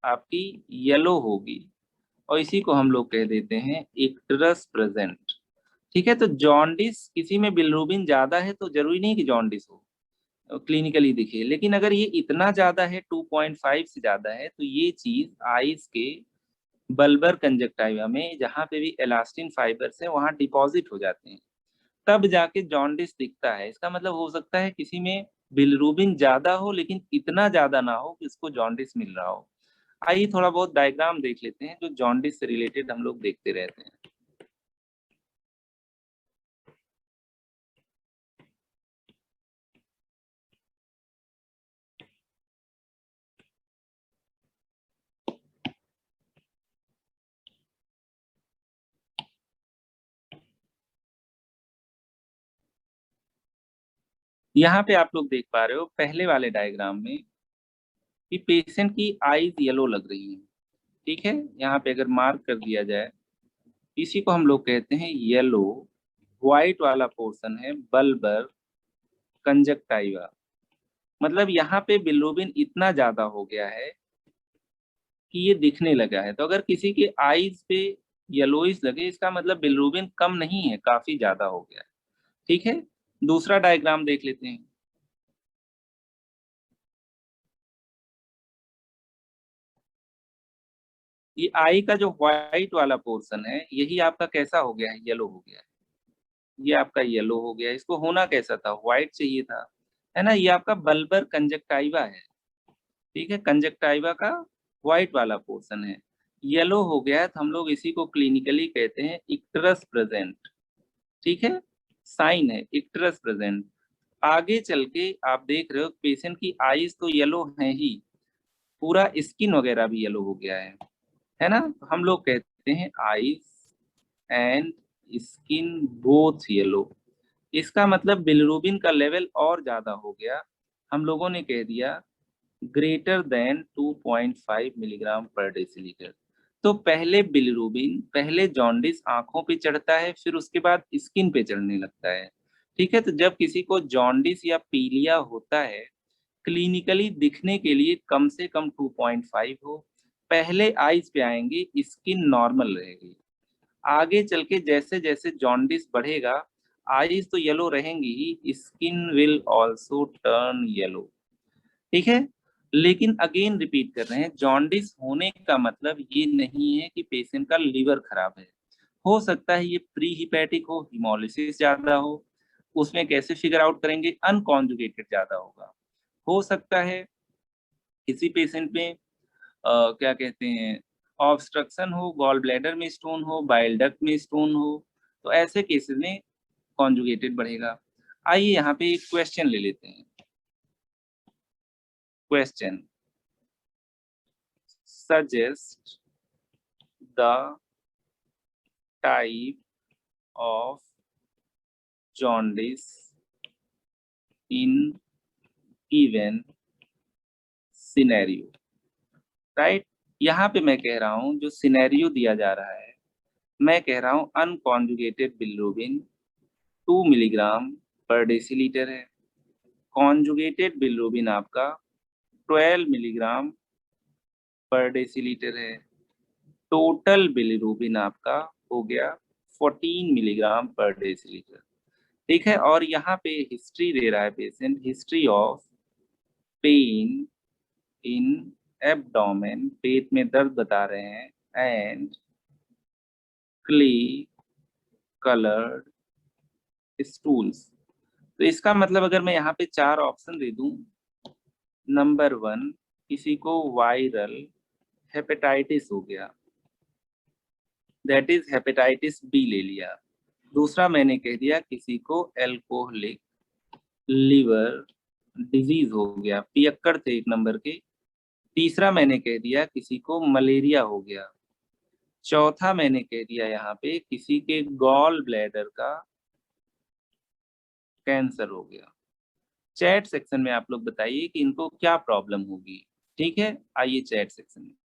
आपकी येलो होगी, और इसी को हम लोग कह देते हैं इक्टरस प्रेजेंट। ठीक है, तो जॉन्डिस किसी में बिलिरुबिन ज्यादा है तो जरूरी नहीं कि जॉन्डिस हो, क्लिनिकली दिखे, लेकिन अगर ये इतना ज्यादा है 2.5 से ज्यादा है तो ये चीज आईज के बल्बर कंजक्टाइवा में जहाँ पे भी एलास्टिन फाइबर्स है वहां डिपॉजिट हो जाते हैं, तब जाके जॉन्डिस दिखता है। इसका मतलब हो सकता है किसी में बिलिरुबिन ज्यादा हो लेकिन इतना ज्यादा ना हो कि उसको जॉन्डिस मिल रहा हो। आइए थोड़ा बहुत डायग्राम देख लेते हैं जो जॉन्डिस से रिलेटेड हम लोग देखते रहते हैं। यहाँ पे आप लोग देख पा रहे हो पहले वाले डायग्राम में कि पेशेंट की आईज येलो लग रही है। ठीक है, यहाँ पे अगर मार्क कर दिया जाए, इसी को हम लोग कहते हैं येलो, व्हाइट वाला पोर्शन है बल्बर कंजक्टाइवा, मतलब यहाँ पे बिलिरुबिन इतना ज्यादा हो गया है कि ये दिखने लगा है। तो अगर किसी के आईज पे येलोइश लगे, इसका मतलब बिलिरुबिन कम नहीं है, काफी ज्यादा हो गया है। ठीक है, दूसरा डायग्राम देख लेते हैं। ये आई का जो व्हाइट वाला पोर्शन है यही आपका कैसा हो गया है, येलो हो गया है। ये आपका येलो हो गया, इसको होना कैसा था, व्हाइट चाहिए था, है ना। ये आपका बल्बर कंजक्टाइवा है। ठीक है, कंजक्टाइवा का व्हाइट वाला पोर्शन है, येलो हो गया है, तो हम लोग इसी को क्लिनिकली कहते हैं इक्टरस प्रेजेंट। ठीक है, साइन है इक्टरस प्रेजेंट। आगे चल के आप देख रहे हो पेशेंट की आईज तो येलो है ही, पूरा स्किन वगैरह भी येलो हो गया है ना। तो हम लोग कहते हैं eyes and skin both yellow, इसका मतलब बिलिरुबिन का लेवल और ज्यादा हो गया। हम लोगों ने कह दिया greater than 2.5 milligram per decilitre. तो पहले बिलिरुबिन, पहले जॉन्डिस आंखों पे चढ़ता है, फिर उसके बाद स्किन पे चढ़ने लगता है। ठीक है, तो जब किसी को जॉन्डिस या पीलिया होता है, क्लिनिकली दिखने के लिए कम से कम 2.5 हो, पहले आईज पे आएंगे, स्किन नॉर्मल रहेगी। आगे चल के जैसे जैसे जॉन्डिस बढ़ेगा, आईज तो येलो रहेंगी ही, skin will also turn yellow. ठीक है, लेकिन अगेन रिपीट कर रहे हैं, जॉन्डिस होने का मतलब ये नहीं है कि पेशेंट का लीवर खराब है। हो सकता है ये प्री हिपैटिक हो, हिमोलिसिस ज्यादा हो, उसमें कैसे फिगर आउट करेंगे, अनकॉन्जुगेटेड ज्यादा होगा। हो सकता है किसी पेशेंट में क्या कहते हैं ऑब्स्ट्रक्शन हो, गॉल ब्लैडर में स्टोन हो, बाइल डक्ट में स्टोन हो, तो ऐसे केसेस में कॉन्जुगेटेड बढ़ेगा। आइए यहाँ पे एक क्वेश्चन ले लेते हैं। Question, suggest the type of jaundice in given scenario, right. यहाँ पे मैं कह रहा हूँ जो सिनेरियो दिया जा रहा है, मैं कह रहा हूँ unconjugated bilirubin 2 milligram per decilitre है, कॉन्जुगेटेड बिलिरुबिन आपका 12 मिलीग्राम पर डेसीलीटर है, टोटल बिलिरुबिन आपका हो गया 14 मिलीग्राम पर डेसीलीटर। ठीक है, और यहाँ पे हिस्ट्री दे रहा है patient, history of pain in abdomen, पेट में दर्द बता रहे हैं, एंड क्ले कलर्ड स्टूल्स। तो इसका मतलब अगर मैं यहाँ पे 4 ऑप्शन दे दूं, नंबर 1 किसी को वायरल हेपेटाइटिस हो गया, दैट इज हेपेटाइटिस बी ले लिया। दूसरा मैंने कह दिया किसी को एल्कोहलिक लिवर डिजीज हो गया, पियक्कड़ थे 1 नंबर के। तीसरा मैंने कह दिया किसी को मलेरिया हो गया। चौथा मैंने कह दिया यहाँ पे किसी के गॉल ब्लैडर का कैंसर हो गया। चैट सेक्शन में आप लोग बताइए कि इनको क्या प्रॉब्लम होगी। ठीक है, आइए चैट सेक्शन में।